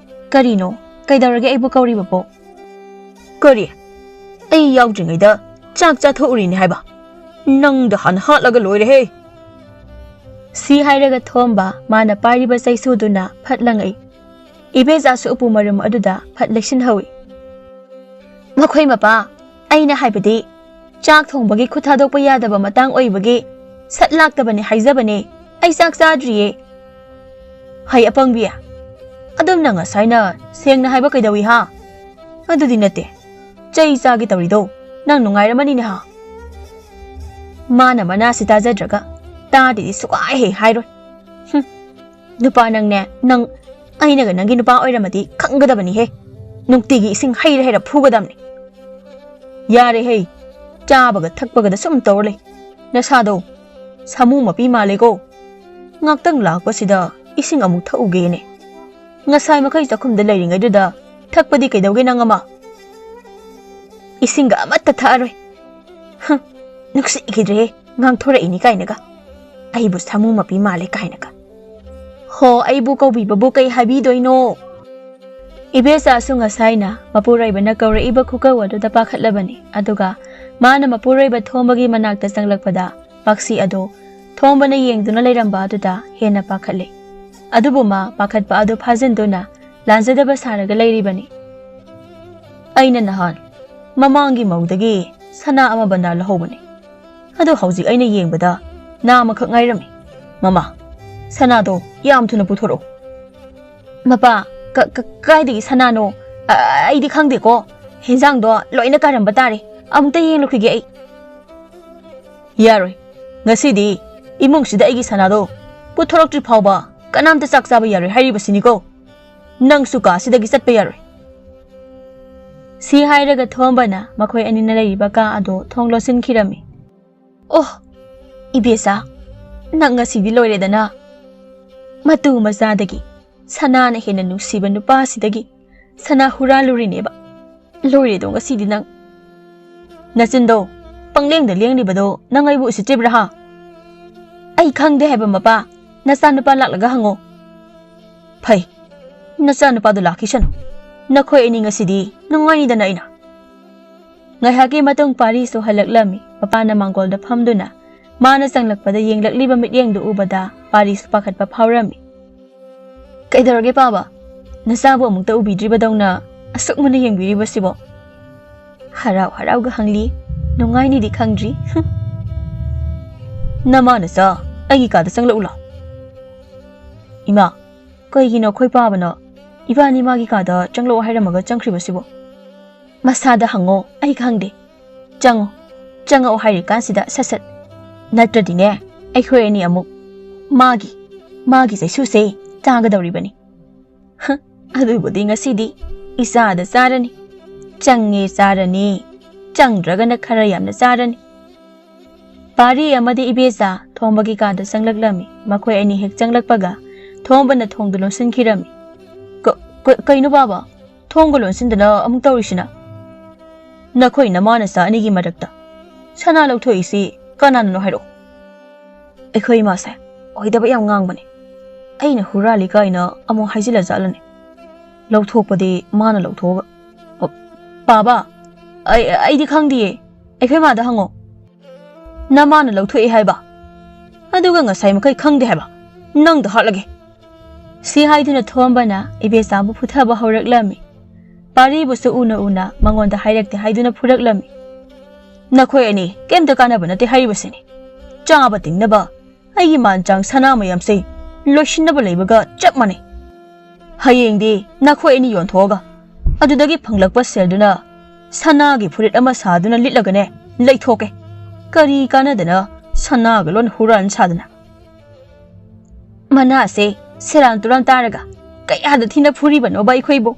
ꯀꯔꯤꯅꯣ ꯀꯩꯗꯧꯔꯒꯦ ꯑꯩꯕꯨ ꯀꯧꯔꯤꯕꯕꯣ ꯀꯔꯤ ꯑꯩ ꯌꯥꯎꯗ꯭ꯔꯤꯉꯩꯗ ꯆꯥꯛ ꯆꯥꯊꯣꯛꯎꯔꯤꯅꯤ ꯍꯥꯏꯕ ꯅꯪꯗ ꯍꯥꯟꯅ ꯍꯥꯠꯂꯒ ꯂꯣꯏꯔꯦꯍꯦ ꯁꯤ ꯍꯥꯏꯔꯒ ꯊꯣꯝꯕ ꯃꯥꯅ ꯄꯥꯏꯔꯤꯕ ꯆꯩꯁꯨꯗꯨꯅ ꯐꯠ ꯂꯪꯉꯛꯏ ꯏꯕꯦꯆꯥꯁꯨ ꯎꯄꯨ ꯃꯔꯨꯝ ꯑꯗꯨꯗ ꯐꯠ ꯂꯩꯁꯤꯟꯍꯧꯏ ꯃꯈꯣꯏ ꯃꯄꯥ ꯑꯩꯅ ꯍꯥꯏꯕꯗꯤ ꯆꯥꯛ ꯊꯣꯡꯕꯒꯤ ꯈꯨꯠ ꯊꯥꯗꯣꯛꯄ ꯌꯥꯗꯕ ꯃꯇꯥꯡ ꯑꯣꯏꯕꯒꯤ ꯁꯠ ꯂꯥꯛꯇꯕꯅꯤ ꯍꯥꯏꯖꯕꯅꯦ ꯑꯩ ꯆꯥꯛ ꯆꯥꯗ꯭ꯔꯤꯌꯦ ꯍꯩ ꯑꯄꯪꯕꯤ ꯑꯗꯨꯝꯅ ꯉꯁꯥꯏꯅ ꯁꯦꯡꯅ ꯍꯥꯏꯕ ꯀꯩꯗꯧꯏ ꯍꯥ ꯑꯗꯨꯗꯤ ꯅꯠꯇꯦ ꯆꯩ ꯆꯥꯒꯦ ꯇꯧꯔꯤꯗꯣ ꯅꯪ ꯅꯨꯡꯉꯥꯏꯔꯝꯃꯅꯤꯅꯦ ꯍꯥ ꯃꯥꯅ ꯃꯅꯥꯁꯤ ꯇꯥꯖꯗ꯭ꯔꯒ ꯇꯥꯗꯦꯗꯤ ꯁꯨꯛꯍꯥꯏ ꯍꯦꯛ ꯍꯥꯏꯔꯣꯏ ꯅꯨꯄꯥ ꯅꯪꯅꯦ ꯅꯪ ꯑꯩꯅꯒ ꯅꯪꯒꯤ ꯅꯨꯄꯥ ꯑꯣꯏꯔꯝꯃꯗꯤ ꯈꯪꯒꯗꯕꯅꯤꯍꯦ ꯅꯨꯡꯇꯤꯒꯤ ꯏꯁꯤꯡ ꯍꯩꯔ ꯐꯨꯒꯗꯕꯅꯤ ꯌꯥꯔꯦꯍꯦ ꯆꯥꯕꯒ ꯊꯛꯄꯒꯗ ꯁꯨꯝ ꯇꯧꯔ ꯂꯩ ꯅꯁꯥꯗꯣ ꯁꯥꯃꯨ ꯃꯄꯤ ꯃꯥꯜꯂꯦꯀꯣ ꯉꯥꯛꯇꯪ ꯂꯥꯛꯄꯁꯤꯗ ising amuk thauge ne ngasai makai chakhum da leiringai du da thakpadi kaidauge nang ama ising ga amatta tharoi nuksi ikidre ngang thora ini kainaga aibu samu mapi male kainaga ho aibu kaubi babu kai habi doino Ibesa sunga saina mapurai bana kaura iba kuka wadu da pakhat labani aduga mana mapurai ba thombagi manak ta sanglakpada paksi ado thombana yengduna leiramba aduda hena pakhatle adubu ma pakhat pa adu phajin duna lanjada ba saraga leiribani aina nahan mamangi maudagi sana ama banda lahobani adu hauji aina yengbada na amakhak ngairami mama sana do yam thuna puthoro mapa Kaidagi sanano aidi khangde ko hinjang do loina karamba tare amta yeng lukhige ai yaroi ngasidi imung sida aigi sanado puthorok tri phawba kanamta sakchaba yaroi hairi basini ko nang suka sidagi satpa yaroi si hairaga thombana makhoi anina leiba ka ado thonglo sin khirami oh ibesa nang ngasidi loiredana matu mazadagi Sana na hina nusiba nupa sidagi sana huraluri neba lori dong asidi nang nasindo pangleng da liang ni bado nang ai bu si tibra ha ai khang de heba mapa nasa nupa laklaga hango phai nasa nupa do lakishan nakhoi ani ngasidi nangani da na ina ngai hagi matong pari so halaklami papa na manggol da phamduna mana sanglakpada yenglakliba mityeng do ubada pari pakhat pa phawrami Kaidarage paba nasabu amukta ubidri badawna asuk mana yengbiri basibo harau ga hangli nongai ni di khangdri nama nasa agi ka da sangla ula ima koi gino khoi paba na ibani magi ka da changlo hairamaga changkhri basibo masada hango ai khangde chango hairi kansida sasat natradi ne ai khoi ni amuk magi sai su sei Tagadawri bani. Adu budi ngasidi isada sarani. Change sarani. Changdragana kharayamna sarani. Pari amadi ibesa thombagi kada sanglaklami. Makhoi ani hek changlakpaga thombana thongdulon sinkhirami. Kaino baba thongolon sindana amuk tawrishina. Nakhoi namana sa anigi marakta. Sana lauthoi isi kanana no hairo. Ekhoi masa oidaba yam ngangbani. Aina hurali kaina amo haijila jalane lauthokpadi mana lauthoga baba ai di khangdiye ekhoi ma da hango na mana lauthoi haiba aduga ngasai makai khangde haiba nang da hatlage si haiduna thombana ibesa bu phuthaba hawraklami pari busu una mangonda hairakte haiduna phuraklami nakhoi ani kemta kana bana te haibasini chaba tingnaba aigi manchang sana mayamse Loishinaba leibaga chap mane hayengdi nakhoi ani yonthoga adudagi phanglakpa selduna sanagi phurit ama saduna litlagane leithoke kari kanadana sanaga lon huran sadana manase seran turan taraga kaya da thina phuri bano bai khoibo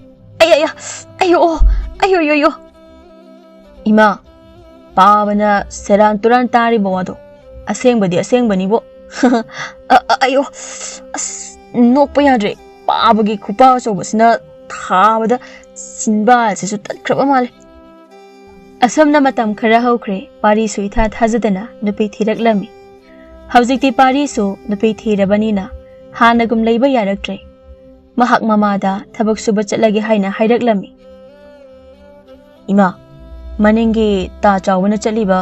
ayo ima pabana seran turan tari bawado asengbani bo ayo nokpa yadre pabagi khupa sobasina thabada sinba sesu tatkraba male asamna matam khara haukhre pari su itha thajadana nupi thiraklami haujikti pari su nupi thirabanina hanagum leiba yaraktre mahak mamada thabak suba chatlagi haina hairaklami ima maningi ta chawna chaliba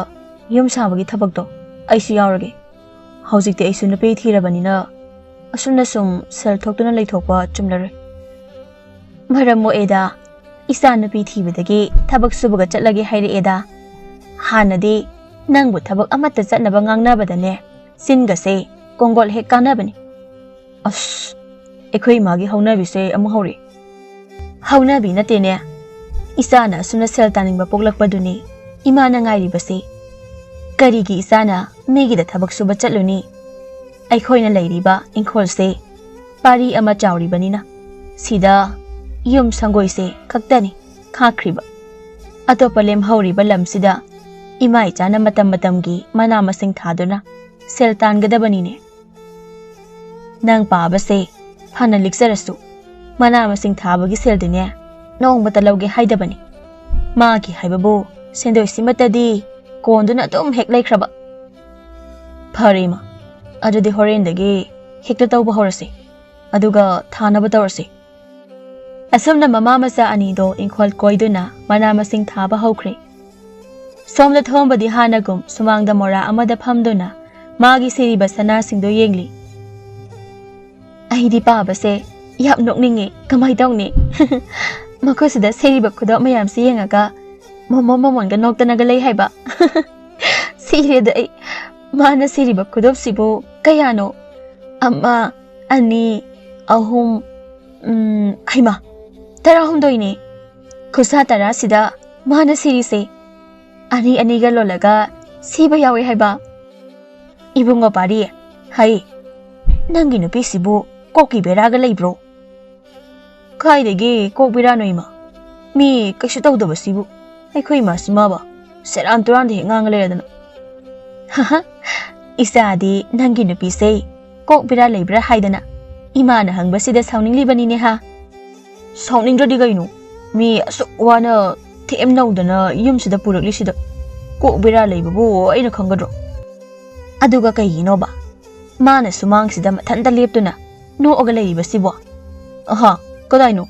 yum sabagi thabak do aisu yaurage Haujikti aisu nupi thirabanina asumna sum sel thoktuna leithokpa chumlaroi maramo eda isa nupi thibadagi thabak subaga chatlagi haire eda hanadi nangbu thabak amatta chatnaba ngangnabadane singase kongol he kanabani as ekhoi magi haunabi se amu hauri haunabi natene isana asumna sel taningba poklakpaduni imana ngairi base Karigi isana megi da thabak suba chatluni aikhoina leiriba ingkholse pari ama chawri banina sida yum sangoi se khaktani khakhriba atopa lem hauri balam sida imai chana matam gi mana masing thaduna sel tan gadabani ne nang pa ba se ꯐꯅ ꯂꯤꯛꯆꯔꯁꯨ ꯃꯅꯥ ꯃꯁꯤꯡ ꯊꯥꯕꯒꯤ ꯁꯦꯜꯗꯨꯅꯦ ꯅꯣꯡꯃꯇ ꯂꯧꯒꯦ ꯍꯥꯏꯗꯕꯅꯤ ꯃꯥꯒꯤ ꯍꯥꯏꯕꯕꯨ ꯁꯦꯟꯗꯣꯏꯁꯤꯃꯠꯇꯗꯤ ꯀꯣꯟꯗꯨꯅ ꯑꯗꯨꯝ ꯍꯦꯛ ꯂꯩꯈ꯭ꯔꯕ ꯐꯔꯦ ꯏꯃꯥ ꯑꯗꯨꯗꯤ ꯍꯣꯔꯦꯟꯗꯒꯤ ꯍꯦꯛꯇ ꯇꯧꯕ ꯍꯧꯔꯁꯤ ꯑꯗꯨꯒ ꯊꯥꯅꯕ ꯇꯧꯔꯁꯤ ꯑꯁꯨꯝꯅ ꯃꯃꯥ ꯃꯆꯥ ꯑꯅꯤꯗꯣ ꯏꯪꯈꯣꯜ ꯀꯣꯏꯗꯨꯅ ꯃꯅꯥ ꯃꯁꯤꯡ ꯊꯥꯕ ꯍꯧꯈ꯭ꯔꯦ ꯁꯣꯝꯗ ꯊꯣꯝꯕꯗꯤ ꯍꯥꯟꯅꯒꯨꯝ ꯁꯨꯃꯥꯡꯗ ꯃꯣꯔꯥ ꯑꯃꯗ ꯐꯝꯗꯨꯅ ꯃꯥꯒꯤ ꯁꯤꯔꯤꯕ ꯁꯅꯥꯁꯤꯡꯗꯣ ꯌꯦꯡꯂꯤ ꯑꯩꯗꯤ ꯄꯥꯕꯁꯦ ꯌꯥꯝ ꯅꯣꯛꯅꯤꯡꯉꯦ ꯀꯃꯥꯏ ꯇꯧꯅꯤ ꯃꯈꯣꯏꯁꯤꯗ ꯁꯤꯔꯤꯕ ꯈꯨꯗꯣꯞ ꯃꯌꯥꯝꯁꯤ ꯌꯦꯡꯉꯒ ꯃꯃꯣꯟꯒ ꯅꯣꯛꯇꯅꯒ ꯂꯩ ꯍꯥꯏꯕ ꯁꯤꯔꯦꯗ ꯑꯩ ꯃꯥꯅ ꯁꯤꯔꯤꯕ ꯈꯨꯗꯣꯞꯁꯤꯕꯨ ꯀꯌꯥꯅꯣ ꯑꯃ ꯑꯅꯤ ꯑꯍꯨꯝ ꯍꯩꯃꯥ 12ꯅꯤ ꯈꯨꯠꯁꯥ 10ꯁꯤꯗ ꯃꯥꯅ ꯁꯤꯔꯤꯁꯦ ꯑꯅꯤ ꯑꯅꯤꯒ ꯂꯣꯜꯂꯒ ꯁꯤꯕ ꯌꯥꯎꯋꯦ ꯍꯥꯏꯕ 이bun거 말이 하이 ꯅꯪꯒꯤ ꯅꯨꯄꯤꯁꯤꯕꯨ ꯀꯣꯛꯀꯤ ꯕꯦꯔꯥꯒ ꯂꯩꯕ꯭ꯔꯣ ꯀꯥꯏꯗꯒꯤ ꯀꯣꯛ ꯕꯦꯔꯥꯅꯣ ꯏꯃꯥ ꯃꯤ ꯀꯩꯁꯨ ꯇꯧꯗꯕꯁꯤꯕꯨ ꯑꯩꯈꯣꯏ ꯏꯃꯥꯁꯤꯃꯕ ꯁꯦꯔꯥꯟ ꯇꯨꯔꯥꯟꯗ ꯍꯦꯛ ꯉꯥꯡꯉ ꯂꯩꯔꯗꯅ ꯍꯥꯍꯥ ꯏꯆꯥꯗꯤ ꯅꯪꯒꯤ ꯅꯨꯄꯤꯁꯦ ꯀꯣꯛ ꯕꯦꯔꯥ ꯂꯩꯕ꯭ꯔꯥ ꯍꯥꯏꯗꯅ ꯏꯃꯥꯅ ꯍꯪꯕꯁꯤꯗ ꯁꯥꯎꯅꯤꯡꯂꯤꯕꯅꯤꯅꯦ ꯍꯥ ꯁꯥꯎꯅꯤꯡꯗ꯭ꯔꯗꯤ ꯀꯩꯅꯣ ꯃꯤ ꯑꯁꯨꯛ ꯋꯥꯅ ꯊꯦꯝ ꯅꯧꯗꯅ ꯌꯨꯝꯁꯤꯗ ꯄꯨꯔꯛꯂꯤꯁꯤꯗ ꯀꯣꯛ ꯕꯦꯔꯥ ꯂꯩꯕꯕꯨ ꯑꯩꯅ ꯈꯪꯒꯗ꯭ꯔꯣ ꯑꯗꯨꯒ ꯀꯩꯒꯤꯅꯣꯕ ꯃꯥꯅ ꯁꯨꯃꯥꯡꯁꯤꯗ ꯃꯊꯟꯇ ꯂꯦꯞꯇꯨꯅ ꯅꯣꯛꯑꯒ ꯂꯩꯔꯤꯕꯁꯤꯕꯣ ꯑꯍꯥ ꯀꯗꯥꯏꯅꯣ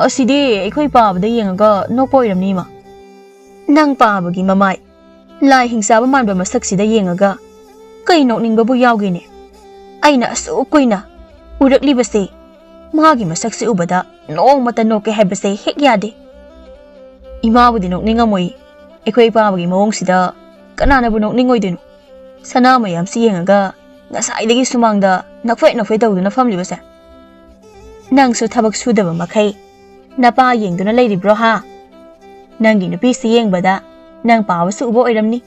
ꯑꯁꯤꯗꯤ ꯑꯩꯈꯣꯏ ꯄꯥꯕꯗ ꯌꯦꯡꯉꯒ ꯅꯣꯛꯄ ꯑꯣꯏꯔꯝꯅꯤ ꯏꯃꯥ ꯅꯪ ꯄꯥꯕꯒꯤ ꯃꯃꯥꯏ ꯂꯥꯏ ꯍꯤꯡꯆꯥꯕ ꯃꯥꯟꯕ ꯃꯁꯛꯁꯤꯗ ꯌꯦꯡꯉꯒ ꯀꯩ ꯅꯣꯛꯅꯤꯡꯕꯕꯨ ꯌꯥꯎꯒꯦꯅꯦ ꯑꯩꯅ ꯑꯁꯨꯛ ꯀꯨꯏꯅ ꯎꯔꯛꯂꯤꯕꯁꯦ ꯃꯥꯒꯤ ꯃꯁꯛꯁꯤ ꯎꯕꯗ ꯅꯣꯡꯃꯇ ꯅꯣꯛꯀꯦ ꯍꯥꯏꯕꯁꯦ ꯍꯦꯛ ꯌꯥꯗꯦ ꯏꯃꯥꯕꯨꯗꯤ ꯅꯣꯛꯅꯤꯡꯉꯝꯃꯣꯏ ꯑꯩꯈꯣꯏ ꯄꯥꯕꯒꯤ ꯃꯑꯣꯡꯁꯤꯗ ꯀꯅꯥꯅꯕꯨ ꯅꯣꯛꯅꯤꯡꯉꯣꯏꯗꯣꯏꯅꯣ ꯁꯅꯥ ꯃꯌꯥꯝꯁꯤ ꯌꯦꯡꯉꯒ ꯉꯁꯥꯏꯗꯒꯤ ꯁꯨꯃꯥꯡꯗ ꯅꯐꯣꯏ ꯇꯧꯗꯨꯅ ꯐꯝꯂꯤꯕꯁꯦ ꯅꯪꯁꯨ ꯊꯕꯛ ꯁꯨꯗꯕ ꯃꯈꯩ ꯅꯄꯥ ꯌꯦꯡꯗꯨꯅ ꯂꯩꯔꯤꯕ꯭ꯔꯣ ꯍꯥ ꯅꯪꯒꯤ ꯅꯨꯄꯤꯁꯤ ꯌꯦꯡꯕꯗ ꯅꯪ ꯄꯥꯕꯁꯨ ꯎꯕ ꯑꯣꯏꯔꯝꯅꯤ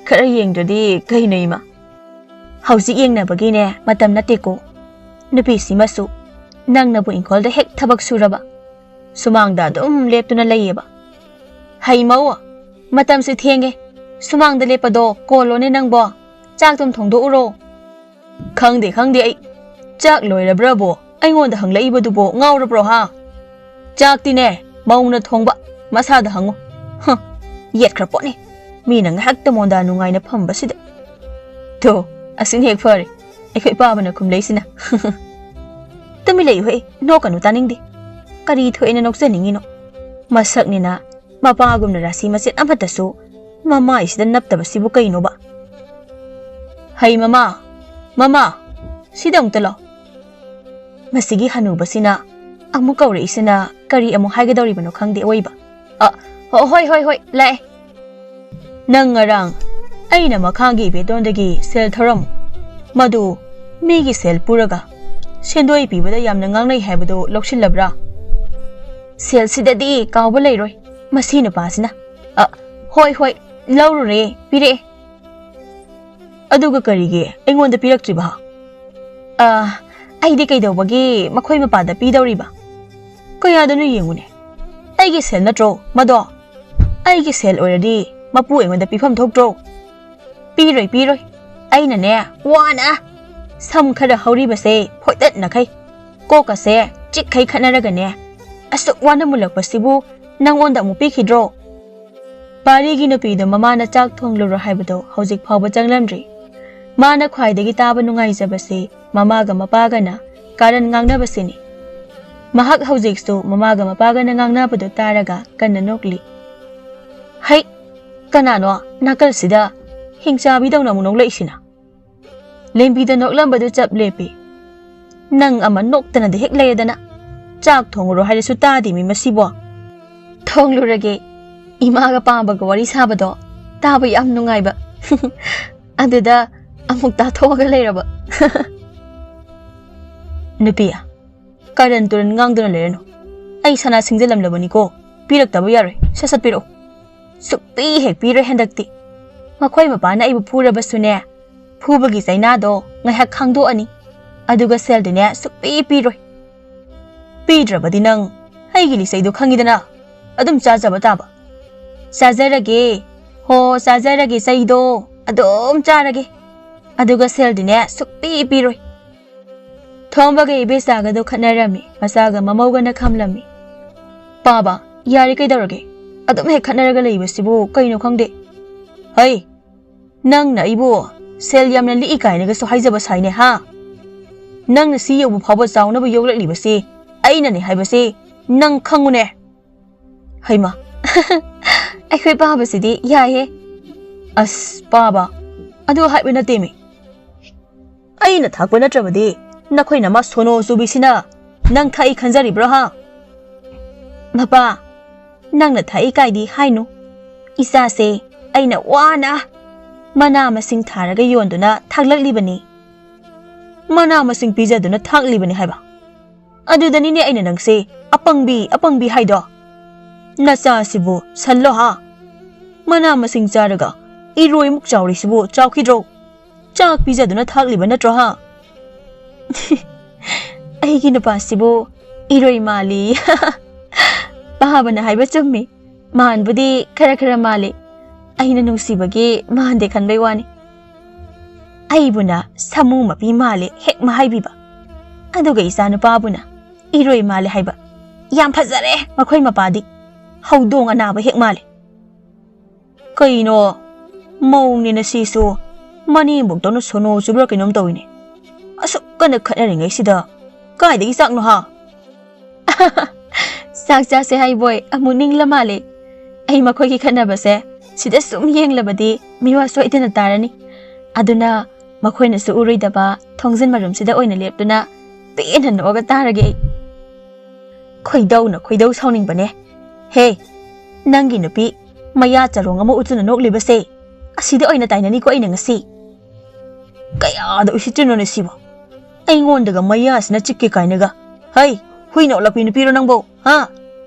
ꯈꯔ ꯌꯦꯡꯗ꯭ꯔꯗꯤ ꯀꯩꯅꯣ ꯏꯃꯥ ꯍꯧꯖꯤꯛ ꯌꯦꯡꯅꯕꯒꯤꯅꯦ ꯃꯇꯝ ꯅꯠꯇꯦꯀꯣ ꯅꯨꯄꯤꯁꯤꯃꯁꯨ ꯅꯪꯅꯕꯨ ꯏꯪꯈꯣꯜꯗ ꯍꯦꯛ ꯊꯕꯛ ꯁꯨꯔꯕ ꯁꯨꯃꯥꯡꯗ ꯑꯗꯨꯝ ꯂꯦꯞꯇꯨꯅ ꯂꯩꯌꯦꯕ ꯍꯩꯃꯧ ꯃꯇꯝꯁꯤ ꯊꯦꯡꯉꯦ ꯁꯨꯃꯥꯡꯗ ꯂꯦꯞꯄꯗꯣ ꯀꯣꯜꯂꯣꯅꯦ ꯅꯪꯕꯣ ꯆꯥꯛ ꯇꯨꯝ ꯊꯣꯡꯗꯣꯛꯎꯔꯣ ꯈꯪꯗꯦ ꯑꯩ ꯆꯥꯛ ꯂꯣꯏꯔꯕ꯭ꯔꯕꯣ ꯑꯩꯉꯣꯟꯗ ꯍꯪꯂꯛꯏꯕꯗꯨꯕꯣ ꯉꯥꯎꯔꯕ꯭ꯔꯣ ꯍꯥ ꯆꯥꯛꯇꯤꯅꯦ ꯃꯧꯅ ꯊꯣꯡꯕ ꯃꯁꯥꯗ ꯍꯪꯉꯨ ꯌꯦꯠꯈ꯭ꯔ ꯄꯣꯠꯅꯤ ꯃꯤꯅ ꯉꯥꯏꯍꯥꯛꯇ ꯃꯣꯟꯗꯥ ꯅꯨꯡꯉꯥꯏꯅ ꯐꯝꯕꯁꯤꯗ ꯊꯣ ꯑꯁꯤꯅ ꯍꯦꯛ ꯐꯔꯦ ꯑꯩꯈꯣꯏ ꯄꯥꯕꯅ ꯈꯨꯝꯂꯩꯁꯤꯅ ꯇꯨꯃꯤ ꯂꯩꯌꯨꯍꯦ ꯅꯣꯛꯀꯅꯨ ꯇꯥꯅꯤꯡꯗꯦ ꯀꯔꯤ ꯊꯣꯛꯑꯦꯅ ꯅꯣꯛꯆꯅꯤꯡꯉꯤꯅꯣ ꯃꯁꯛꯅꯤꯅ ꯃꯄꯥꯒꯨꯝꯅ ꯔꯥꯁꯤ ꯃꯆꯦꯠ ꯑꯃꯠꯇꯁꯨ ꯃꯃꯥꯏꯁꯤꯗ ꯅꯞꯇꯕꯁꯤꯕꯨ ꯀꯩꯅꯣꯕ ꯍꯩ ꯃꯃꯥ ꯁꯤꯗ ꯑꯃꯨꯛꯇ ꯂꯥꯎ ꯃꯁꯤꯒꯤ ꯍꯅꯨꯕꯁꯤꯅ ꯑꯃꯨꯛ ꯀꯧꯔꯛꯏꯁꯤꯅ ꯀꯔꯤ ꯑꯃꯨꯛ ꯍꯥꯏꯒꯗꯧꯔꯤꯕꯅꯣ ꯈꯪꯗꯦ ꯑꯣꯏꯕ ꯍꯣꯏ ꯂꯥꯛꯑꯦ ꯅꯪ ꯉꯔꯥꯡ ꯑꯩꯅ ꯃꯈꯥꯒꯤ ꯏꯕꯦꯇꯣꯟꯗꯒꯤ ꯁꯦꯜ ꯊꯧꯔꯝꯃꯨ ꯃꯗꯨ ꯃꯤꯒꯤ ꯁꯦꯜ ꯄꯨꯔꯒ ꯁꯦꯟꯗꯣꯏ ꯄꯤꯕꯗ ꯌꯥꯝꯅ ꯉꯥꯡꯅꯩ ꯍꯥꯏꯕꯗꯨ ꯂꯧꯁꯤꯜꯂꯕ꯭ꯔꯥ ꯁꯦꯜꯁꯤꯗꯗꯤ ꯀꯥꯎꯕ ꯂꯩꯔꯣꯏ ꯃꯁꯤ ꯅꯨꯄꯥꯁꯤꯅ ꯍꯣꯏ ꯂꯧꯔꯨꯔꯦ ꯄꯤꯔꯛꯑꯦ ꯑꯗꯨꯒ ꯀꯔꯤꯒꯤ ꯑꯩꯉꯣꯟꯗ ꯄꯤꯔꯛꯇ꯭ꯔꯤꯕ ꯑꯩꯗꯤ ꯀꯩꯗꯧꯕꯒꯤ ꯃꯈꯣꯏ ꯃꯄꯥꯗ ꯄꯤꯗꯧꯔꯤꯕ ꯀꯌꯥꯗꯅꯣ ꯌꯦꯡꯉꯨꯅꯦ ꯑꯩꯒꯤ ꯁꯦꯜ ꯅꯠꯇ꯭ꯔꯣ ꯃꯗꯣ ꯑꯩꯒꯤ ꯁꯦꯜ ꯑꯣꯏꯔꯗꯤ ꯃꯄꯨ ꯑꯩꯉꯣꯟꯗ ꯄꯤꯐꯝ ꯊꯣꯛꯇ꯭ꯔꯣ ꯄꯤꯔꯣꯏ ꯑꯩꯅꯅꯦ ꯋꯥꯅ ꯁꯝ ꯈꯔ ꯍꯧꯔꯤꯕꯁꯦ ꯐꯣꯏꯇꯠꯅꯈꯩ ꯀꯣꯛꯀꯁꯦ ꯆꯤꯛꯈꯩ ꯈꯠꯅꯔꯒꯅꯦ ꯑꯁꯨꯛ ꯋꯥꯅ ꯃꯨꯜꯂꯛꯄꯁꯤꯕꯨ ꯅꯪꯉꯣꯟꯗ ꯑꯃꯨꯛ ꯄꯤꯈꯤꯗ꯭ꯔꯣ ꯄꯥꯔꯤꯒꯤ ꯅꯨꯄꯤꯗꯣ ꯃꯃꯥꯅ ꯆꯥꯛ ꯊꯣꯡꯂꯨꯔꯣ ꯍꯥꯏꯕꯗꯣ ꯍꯧꯖꯤꯛ ꯐꯥꯎꯕ ꯆꯪꯂꯝꯗ꯭ꯔꯤ ꯃꯥꯅ ꯈ꯭ꯋꯥꯏꯗꯒꯤ ꯇꯥꯕ ꯅꯨꯡꯉꯥꯏꯖꯕꯁꯤ ꯃꯃꯥꯒ ꯃꯄꯥꯒꯅ ꯀꯥꯔꯟ ꯉꯥꯡꯅꯕꯁꯤꯅꯤ ꯃꯍꯥꯛ ꯍꯧꯖꯤꯛꯁꯨ ꯃꯃꯥꯒ ꯃꯄꯥꯒꯅ ꯉꯥꯡꯅꯕꯗꯨ ꯇꯥꯔꯒ ꯀꯟꯅ ꯅꯣꯛꯂꯤ ꯍꯩ ꯀꯅꯥꯅꯣ ꯅꯥꯀꯜꯁꯤꯗ ꯍꯤꯡꯆꯥꯕꯤꯗꯧꯅ ꯑꯃꯨꯛ ꯅꯣꯛꯂꯛꯏꯁꯤꯅ ꯂꯦꯝꯕꯤꯗ ꯅꯣꯛꯂꯝꯕꯗꯨ ꯆꯞ ꯂꯦꯞꯄꯤ ꯅꯪ ꯑꯃ ꯅꯣꯛꯇꯅꯗ ꯍꯦꯛ ꯂꯩꯔꯗꯅ ꯆꯥꯛ ꯊꯣꯡꯉꯨꯔꯣ ꯍꯥꯏꯔꯁꯨ ꯇꯥꯗꯦꯃꯤ ꯃꯁꯤꯕꯣ ꯊꯣꯡꯂꯨꯔꯒꯦ 이마가 빠바가 와리 사바도 따바 얌 누가이바 아드다 아묵 다 토가 레이라바 누피야 까른 뚜른 강드는 레르노 아이 사나 싱젤람라보니고 삐럭다보 야로이 샷샷 삐로 쑥삐 핵 삐로 핸닥띠 마코이 마바나 이부 푸라바수네 푸바기 사이나도 ngaihak khangdoani aduga seldune 쑥삐 삐로이 삐드라바디 능 아이기 리세이도 khangidana adum 짜자바 따바 짜자라게 사이도 ꯑꯗꯨꯝ ꯆꯥꯔꯒꯦ ꯑꯗꯨꯒ ꯁꯦꯜꯗꯤꯅꯦ ꯁꯨꯛꯄꯤ ꯄꯤꯔꯣꯏ ꯊꯣꯝꯕꯒ ꯏꯕꯦꯆꯥꯒꯗꯣ ꯈꯠꯅꯔꯝꯃꯤ ꯃꯆꯥꯒ ꯃꯃꯧꯒꯅ ꯈꯝꯂꯝꯃꯤ ꯄꯥꯕ ꯌꯥꯔꯤ ꯀꯩꯗꯧꯔꯒꯦ ꯑꯗꯨꯝ ꯍꯦꯛ ꯈꯠꯅꯔꯒ ꯂꯩꯕꯁꯤꯕꯨ ꯀꯩꯅꯣ ꯈꯪꯗꯦ ꯍꯩ ꯅꯪꯅ ꯑꯩꯕꯨ ꯁꯦꯜ ꯌꯥꯝꯅ ꯂꯤꯛꯏ ꯀꯥꯏꯅꯒꯁꯨ ꯍꯥꯏꯖꯕ ꯁꯥꯏꯅꯦ ꯍꯥ ꯅꯪꯅ ꯁꯤ ꯌꯧꯕ ꯐꯥꯎꯕ ꯆꯥꯎꯅꯕ ꯌꯣꯛꯂꯛꯂꯤꯕꯁꯤ ꯑꯩꯅꯅꯦ ꯍꯥꯏꯕꯁꯤ ꯅꯪ ꯈꯪꯉꯨꯅꯦ ꯍꯩꯃ ꯑꯩꯈꯣꯏ ꯄꯥꯕꯁꯤꯗꯤ ꯌꯥꯏꯍꯦ ꯑꯁ ꯄꯥꯕ ꯑꯗꯨ ꯍꯥꯏꯕ ꯅꯠꯇꯦꯃꯤ ꯑꯩꯅ ꯊꯥꯛꯄ ꯅꯠꯇ꯭ꯔꯕꯗꯤ ꯅꯈꯣꯏꯅ ꯃꯥ ꯁꯣꯅꯣ ꯆꯨꯕꯤꯁꯤꯅ ꯅꯪ ꯊꯛꯏ ꯈꯟꯖꯔꯤꯕ꯭ꯔꯣ ꯍꯥ ꯃꯄꯥ ꯅꯪꯅ ꯊꯛꯏ ꯀꯥꯏꯗꯤ ꯍꯥꯏꯅꯨ ꯏꯆꯥꯁꯦ ꯑꯩꯅ ꯋꯥꯅ ꯃꯅꯥ ꯃꯁꯤꯡ ꯊꯥꯔꯒ ꯌꯣꯟꯗꯨꯅ ꯊꯥꯛꯂꯛꯂꯤꯕꯅꯤ ꯃꯅꯥ ꯃꯁꯤꯡ ꯄꯤꯖꯗꯨꯅ ꯊꯥꯛꯂꯤꯕꯅꯤ ꯍꯥꯏꯕ ꯑꯗꯨꯗꯅꯤꯅꯦ ꯑꯩꯅ ꯅꯪꯁꯦ ꯑꯄꯪꯕꯤ ꯍꯥꯏꯗꯣ ꯅꯆꯥꯁꯤꯕꯨ ꯁꯜꯂꯣ ꯍꯥ ꯃꯅꯥ ꯃꯁꯤꯡ ꯆꯥꯔꯒ ꯏꯔꯣꯏꯃꯨꯛ ꯆꯥꯎꯔꯤꯁꯤꯕꯨ ꯆꯥꯎꯈꯤꯗ꯭ꯔꯣ ꯆꯥꯛ ꯄꯤꯖꯗꯨꯅ ꯊꯥꯛꯂꯤꯕ ꯅꯠꯇ꯭ꯔꯣ ꯍꯥ ꯑꯩꯒꯤ ꯅꯨꯄꯥꯁꯤꯕꯨ ꯏꯔꯣꯏ ꯃꯥꯜꯂꯤ ꯄꯥꯕꯅ ꯍꯥꯏꯕ ꯆꯨꯝꯃꯤ ꯃꯥꯟꯕꯨꯗꯤ ꯈꯔ ꯃꯥꯜꯂꯤ ꯑꯩꯅ ꯅꯨꯡꯁꯤꯕꯒꯤ ꯃꯥꯟꯗꯦ ꯈꯟꯕꯩ ꯋꯥꯅꯤ ꯑꯩꯕꯨꯅ ꯁꯥꯃꯨ ꯃꯄꯤ ꯃꯥꯜꯂꯦ ꯍꯦꯛ ꯃꯍꯥꯏꯕꯤꯕ ꯑꯗꯨꯒ ꯏꯆꯥ ꯅꯨꯄꯥꯕꯨꯅ ꯏꯔꯣꯏ ꯃꯥꯜꯂꯦ ꯍꯥꯏꯕ ꯌꯥꯝ ꯐꯖꯔꯦ ꯃꯈꯣꯏ ꯃꯄꯥꯗꯤ ꯍꯧꯗꯣꯡ ꯑꯅꯥꯕ ꯍꯦꯛ ꯃꯥꯜꯂꯦ ꯀꯩꯅꯣ ꯃꯧꯅꯤꯅ ꯁꯤꯁꯨ ꯃꯅꯦꯝꯕꯣꯛꯇꯧꯅ ꯁꯣꯅꯣ ꯆꯨꯕ꯭ꯔꯥ ꯀꯩꯅꯣꯝ ꯇꯧꯏꯅꯦ ꯑꯁꯨꯛ ꯀꯟꯅ ꯈꯠꯅꯔꯤꯉꯩꯁꯤꯗ ꯀꯥꯏꯗꯒꯤ ꯆꯥꯛꯅꯣ ꯍꯥ ꯆꯥꯛ ꯆꯥꯁꯦ ꯍꯥꯏꯕꯣꯏ ꯑꯃꯨꯛ ꯅꯤꯡꯂ ꯃꯥꯜꯂꯦ ꯑꯩ ꯃꯈꯣꯏꯒꯤ ꯈꯠꯅꯕꯁꯦ ꯁꯤꯗ ꯁꯨꯝ ꯌꯦꯡꯂꯕꯗꯤ ꯃꯤꯋꯥ ꯁꯣꯏꯗꯅ ꯇꯥꯔꯅꯤ ꯑꯗꯨꯅ ꯃꯈꯣꯏꯅꯁꯨ ꯎꯔꯣꯏꯗꯕ ꯊꯣꯡꯖꯤꯟ ꯃꯔꯨꯝꯁꯤꯗ ꯑꯣꯏꯅ ꯂꯦꯞꯇꯨꯅ ꯄꯦꯟꯅ ꯅꯣꯛꯑꯒ ꯇꯥꯔꯒꯦ ꯑꯩ ꯈꯣꯏꯗꯧ ꯁꯥꯎꯅꯤꯡꯕꯅꯦ ꯍꯦ ꯅꯪꯒꯤ ꯅꯨꯄꯤ ꯃꯌꯥ ꯆꯔꯣꯡ ꯑꯃ ꯎꯠꯇꯨꯅ ꯅꯣꯛꯂꯤꯕꯁꯦ ꯑꯁꯤꯗ ꯑꯣꯏꯅ ꯇꯥꯏꯅꯅꯤꯀꯣ ꯑꯩꯅ ꯉꯁꯤ ꯀꯌꯥꯗ ꯎꯁꯤꯠꯇ꯭ꯔꯤꯅꯣꯅꯦ ꯁꯤꯕꯣ ꯑꯩꯉꯣꯟꯗꯒ ꯃꯌꯥꯁꯤꯅ ꯆꯤꯛꯀꯦ ꯀꯥꯏꯅꯒ ꯍꯩ ꯍꯨꯏꯅ ꯑꯣꯠꯂꯛꯄꯤ ꯅꯨꯄꯤꯔꯣ ꯅꯪꯕꯣ ꯍꯥ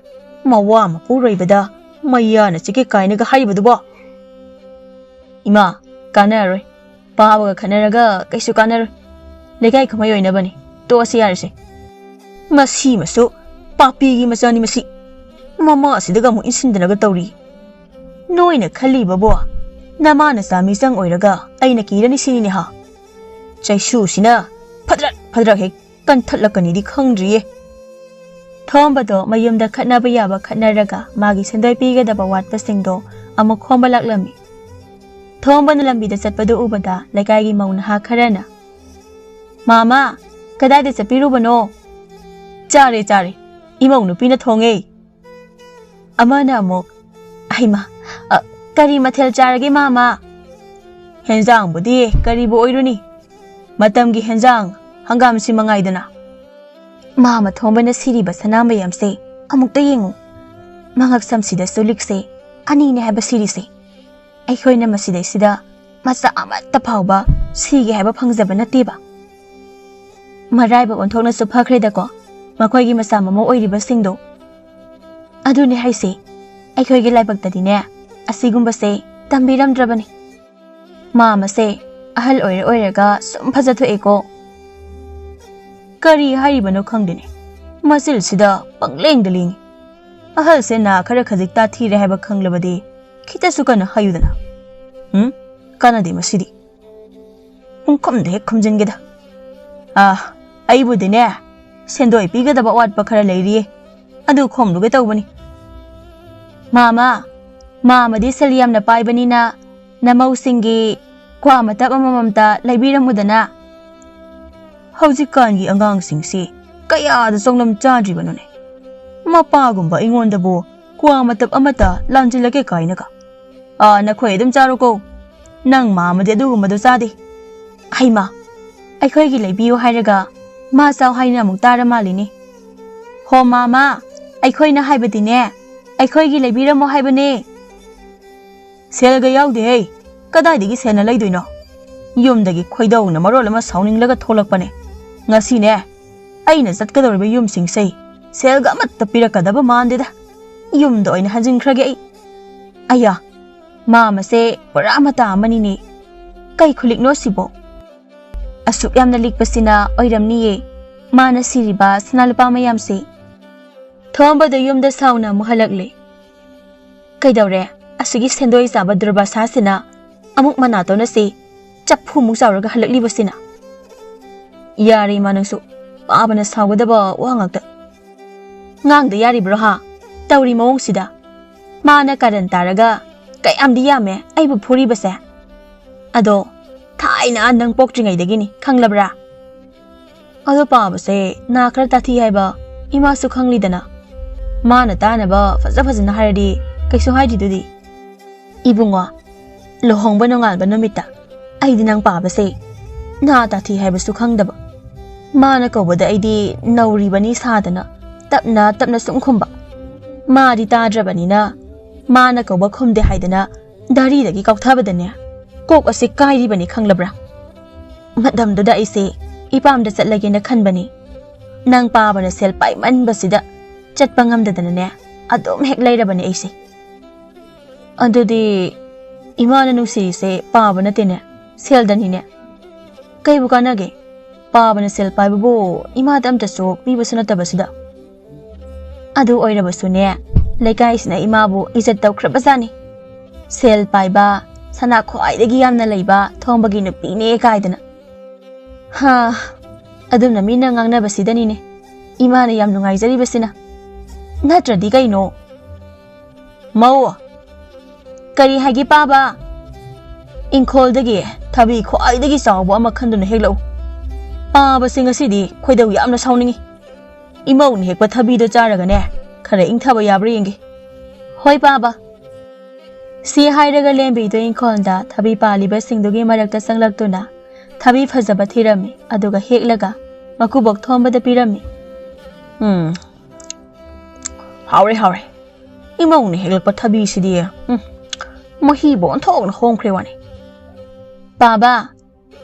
ꯃꯋꯥ ꯃꯄꯨꯔꯣꯏꯕꯗ ꯃꯌꯥꯅ ꯆꯤꯛꯀꯦ ꯀꯥꯏꯅꯒ ꯍꯥꯏꯔꯤꯕꯗꯨꯕꯣ ꯏꯃꯥ ꯀꯥꯟꯅꯔꯔꯣꯏ ꯄꯥꯕꯒ ꯈꯠꯅꯔꯒ ꯀꯩꯁꯨ ꯀꯥꯟꯅꯔꯣꯏ ꯂꯩꯀꯥꯏ ꯀꯨꯝꯍꯩ ꯑꯣꯏꯅꯕꯅꯤ ꯇꯣꯛꯑꯁꯤ ꯌꯥꯔꯁꯦ ꯃꯁꯤꯃꯁꯨ ꯄꯥꯄꯤꯒꯤ ꯃꯆꯥꯅꯤ ꯃꯁꯤ ꯃꯃꯥ ꯑꯁꯤꯗꯒ ꯑꯃꯨꯛ ꯏꯟꯁꯤꯟꯗꯅꯒ ꯇꯧꯔꯤ ꯅꯣꯏꯅ ꯈꯜꯂꯤꯕꯕꯣ ꯅꯃꯥ ꯅꯆꯥ ꯃꯤꯆꯪ ꯑꯣꯏꯔꯒ ꯑꯩꯅ ꯀꯤꯔꯅꯤ ꯁꯤꯅꯤꯅꯦ ꯍꯥ ꯆꯩꯁꯨꯁꯤꯅ ꯐꯗ꯭ꯔꯛ ꯍꯦꯛ ꯀꯟꯊꯠꯂꯛꯀꯅꯤꯗꯤ ꯈꯪꯗ꯭ꯔꯤꯌꯦ ꯊꯣꯝꯕꯗꯣ ꯃꯌꯨꯝꯗ ꯈꯠꯅꯕ ꯌꯥꯕ ꯈꯠꯅꯔꯒ ꯃꯥꯒꯤ ꯁꯦꯟꯗꯣꯏ ꯄꯤꯒꯗꯕ ꯋꯥꯠꯄꯁꯤꯡꯗꯣ ꯑꯃꯨꯛ ꯈꯣꯝꯕ ꯂꯥꯛꯂꯝꯃꯤ ꯊꯣꯝꯕꯅ ꯂꯝꯕꯤꯗ ꯆꯠꯄꯗꯨ ꯎꯕꯗ ꯂꯩꯀꯥꯏꯒꯤ ꯃꯧ ꯅꯍꯥ ꯈꯔꯅ ꯃꯥꯃꯥ ꯀꯗꯥꯏꯗ ꯆꯠꯄꯤꯔꯨꯕꯅꯣ ꯆꯥꯔꯦ ꯏꯃꯧ ꯅꯨꯄꯤꯅ ꯊꯣꯡꯉꯦ ꯑꯃꯅ ꯑꯃꯨꯛ ꯑꯩꯃ ꯀꯔꯤ ꯃꯊꯦꯜ ꯆꯥꯔꯒꯦ ꯃꯥꯃꯥ ꯍꯦꯟꯖꯥꯡꯕꯨꯗꯤ ꯀꯔꯤꯕꯨ ꯑꯣꯏꯔꯨꯅꯤ ꯃꯇꯝꯒꯤ ꯍꯦꯟꯖꯥꯡ ꯍꯪꯒꯥꯝꯁꯤ ꯃꯉꯥꯏꯗꯅ ꯃꯥꯃ ꯊꯣꯡꯕꯅ ꯁꯤꯔꯤꯕ ꯁꯅꯥ ꯃꯌꯥꯝꯁꯦ ꯑꯃꯨꯛꯇ ꯌꯦꯡꯉꯨ ꯃꯉꯛꯁꯝꯁꯤꯗꯁꯨ ꯂꯤꯛꯁꯦ ꯑꯅꯤꯅꯦ ꯍꯥꯏꯕ ꯁꯤꯔꯤꯁꯦ ꯑꯩꯈꯣꯏꯅ ꯃꯁꯤꯗꯩꯁꯤꯗ ꯃꯆꯥ ꯑꯃꯠꯇ ꯐꯥꯎꯕ ꯁꯤꯒꯦ ꯍꯥꯏꯕ ꯐꯪꯖꯕ ꯅꯠꯇꯦꯕ ꯃꯔꯥꯏꯕꯛ ꯑꯣꯟꯊꯣꯛꯅꯁꯨ ꯐꯈ꯭ꯔꯦꯗꯀꯣ ꯃꯈꯣꯏꯒꯤ ꯃꯆꯥ ꯃꯃꯧ ꯑꯣꯏꯔꯤꯕꯁꯤꯡꯗꯣ ꯑꯗꯨꯅꯦ ꯍꯥꯏꯁꯦ ꯑꯩꯈꯣꯏꯒꯤ ꯂꯥꯏꯕꯛꯇꯗꯤꯅꯦ ꯑꯁꯤꯒꯨꯝꯕꯁꯦ ꯇꯝꯕꯤꯔꯝꯗ꯭ꯔꯕꯅꯤ ꯃꯥꯃꯁꯦ ꯑꯍꯜ ꯑꯣꯏꯔꯒ ꯁꯨꯝ ꯐꯖꯊꯣꯛꯑꯦꯀꯣ ꯀꯔꯤ ꯍꯥꯏꯔꯤꯕꯅꯣ ꯈꯪꯗꯦꯅꯦ ꯃꯆꯤꯜꯁꯤꯗ ꯄꯪꯂꯦꯡꯗ ꯂꯦꯡꯉꯤ ꯑꯍꯜꯁꯦ ꯅꯥ ꯈꯔ ꯈꯖꯤꯛ ꯇꯥꯊꯤꯔꯦ ꯍꯥꯏꯕ ꯈꯪꯂꯕꯗꯤ ꯈꯤꯇꯁꯨ ꯀꯟꯅ ꯍꯥꯏꯌꯨꯗꯅ ꯀꯥꯟꯅꯗꯦ ꯃꯁꯤꯗꯤ ꯄꯨꯡꯈꯨꯝꯗ ꯍꯦꯛ ꯈꯨꯝꯖꯤꯟꯒꯦꯗ ꯑꯩꯕꯨꯗꯤꯅꯦ ꯁꯦꯟꯗꯣꯏ ꯄꯤꯒꯗꯕ ꯑꯋꯥꯠꯄ ꯈꯔ ꯂꯩꯔꯤꯌꯦ ꯑꯗꯨ ꯈꯣꯝꯂꯨꯒꯦ ꯇꯧꯕꯅꯤ ꯃꯥꯃꯗꯤ ꯁꯦꯜ ꯌꯥꯝꯅ ꯄꯥꯏꯕꯅꯤꯅ ꯅꯃꯧꯁꯤꯡꯒꯤ ꯀ꯭ꯋꯥ ꯃꯇꯞ ꯑꯃꯃꯝꯇ ꯂꯩꯕꯤꯔꯝꯃꯨꯗꯅ ꯍꯧꯖꯤꯛꯀꯥꯟꯒꯤ ꯑꯉꯥꯡꯁꯤꯡꯁꯤ ꯀꯌꯥꯗ ꯆꯣꯡꯂꯝ ꯆꯥꯗ꯭ꯔꯤꯕꯅꯣꯅꯦ ꯃꯄꯥꯒꯨꯝꯕ ꯑꯩꯉꯣꯟꯗꯕꯨ ꯀ꯭ꯋꯥ ꯃꯇꯞ ꯑꯃꯠꯇ ꯂꯥꯟꯁꯤꯜꯂꯒꯦ ꯀꯥꯏꯅꯒ ꯅꯈꯣꯏ ꯑꯗꯨꯝ ꯆꯥꯔꯣꯀꯣ ꯅꯪ ꯃꯥꯃꯗꯤ ꯑꯗꯨꯒꯨꯝꯕꯗꯣ ꯆꯥꯗꯦ ꯍꯩꯃꯥ ꯑꯩꯈꯣꯏꯒꯤ ꯂꯩꯕꯤꯌꯨ ꯍꯥꯏꯔꯒ ꯃꯥ ꯆꯥꯎ ꯍꯥꯏꯅ ꯑꯃꯨꯛ ꯇꯥꯔ ꯃꯥꯜꯂꯤꯅꯦ ꯍꯣ ꯃꯥꯃꯥ ꯑꯩꯈꯣꯏꯅ ꯍꯥꯏꯕꯗꯤꯅꯦ ꯑꯩꯈꯣꯏꯒꯤ ꯂꯩꯕꯤꯔꯝꯃꯣ ꯍꯥꯏꯕꯅꯦ ꯁꯦꯜꯒ ꯌꯥꯎꯗꯦꯍꯦ ꯀꯗꯥꯏꯗꯒꯤ ꯁꯦꯜꯅ ꯂꯩꯗꯣꯏꯅꯣ ꯌꯨꯝꯗꯒꯤ ꯈꯣꯏꯗꯧꯅ ꯃꯔꯣꯜ ꯑꯃ ꯁꯥꯎꯅꯤꯡꯂꯒ ꯊꯣꯛꯂꯛꯄꯅꯦ ꯉꯁꯤꯅꯦ ꯑꯩꯅ ꯆꯠꯀꯗꯧꯔꯤꯕ ꯌꯨꯝꯁꯤꯡꯁꯦ ꯁꯦꯜꯒ ꯑꯃꯠꯇ ꯄꯤꯔꯛꯀꯗꯕ ꯃꯥꯟꯗꯦꯗ ꯌꯨꯝꯗ ꯑꯣꯏꯅ ꯍꯟꯖꯤꯟꯈ꯭ꯔꯒꯦ ꯑꯩ ꯑꯌꯥ ꯃꯥꯃꯁꯦ ꯄꯨꯔꯥ ꯃꯇꯥ ꯑꯃꯅꯤꯅꯦ ꯀꯩ ꯈꯨꯂꯤꯛꯅꯣ ꯁꯤꯕꯣ ꯑꯁꯨꯛ ꯌꯥꯝꯅ ꯂꯤꯛꯄꯁꯤꯅ ꯑꯣꯏꯔꯝꯅꯤꯌꯦ ꯃꯥꯅ ꯁꯤꯔꯤꯕ ꯁꯅꯥ ꯂꯨꯄꯥ ꯃꯌꯥꯝꯁꯦ ꯊꯣꯝꯕꯗ ꯌꯨꯝꯗ ꯁꯥꯎꯅ ꯑꯃꯨꯛ ꯍꯜꯂꯛꯂꯦ ꯀꯩꯗꯧꯔꯦ ꯑꯁꯤꯒꯤ ꯁꯦꯟꯗꯣꯏ ꯆꯥꯕ ꯗꯨꯔꯕꯥꯁꯥꯁꯤꯅ ꯑꯃꯨꯛ ꯃꯅꯥꯇꯣꯟ ꯑꯁꯤ ꯆꯐꯨꯃꯨꯛ ꯆꯥꯎꯔꯒ ꯍꯜꯂꯛꯂꯤꯕꯁꯤꯅ ꯌꯥꯔꯦ ꯏꯃꯥ ꯅꯪꯁꯨ Paabana saugdaba wa ngakta. Ngang da yari bro ha. Tauri mawong sida. Mana karan taraga. Kayamdi yame ay bu phuri base. Ado thaina nang pokjingai dagini khanglabra. Ado paabase na khara tathi haiba ima su khangli dana. Mana tana ba fajana haradi kaisu haidi dudi. Ibungwa lohongba nongal ba nomita. Ay dinang paabase na tathi haiba su khangdaba. Mana kawbada aidi nauri bani sadana tapna sumkhumba. Madi tadrabanina mana kawba khumde haidana dari dagi kauthabadane kok ase kairi bani khanglabra. Madam doda ise ipamda chatlage na khanbani. Nang paabana sel paiman basida chatpa ngamdadana ne adom hek leirabani ise. Adudi imana nusi se paabana tene seldani ne. Kay bukanage paabana sel paibu imada amta sok pibasuna tabasida. Adu oirabasu ne leikaisna imabu izat tawkrabasani. Sel paiba sana khwaidagi yamna leiba thombagi nupi ne kaidana. Ha adumna mina ngangnabasida ne. Imana yam nungaijari natradi kaino. Mau kari hagi paaba inkholdagi thabi khwaidagi chawba ama khanduna heklau. Paaba singasidi khoidau yamna sauningi. Imau ni hekpa thabi do charaga ne khara ingthaba yabra yengi. Hoi paaba. Si hairaga lembi do inkhonda thabi paliba singdugi marakta sanglaktuna thabi phajaba thirami aduga heklaga makubok thombada pirami. Haure. Imau ni heklakpa thabi sidi. Mahi bon thokna hongkhre wani. Paaba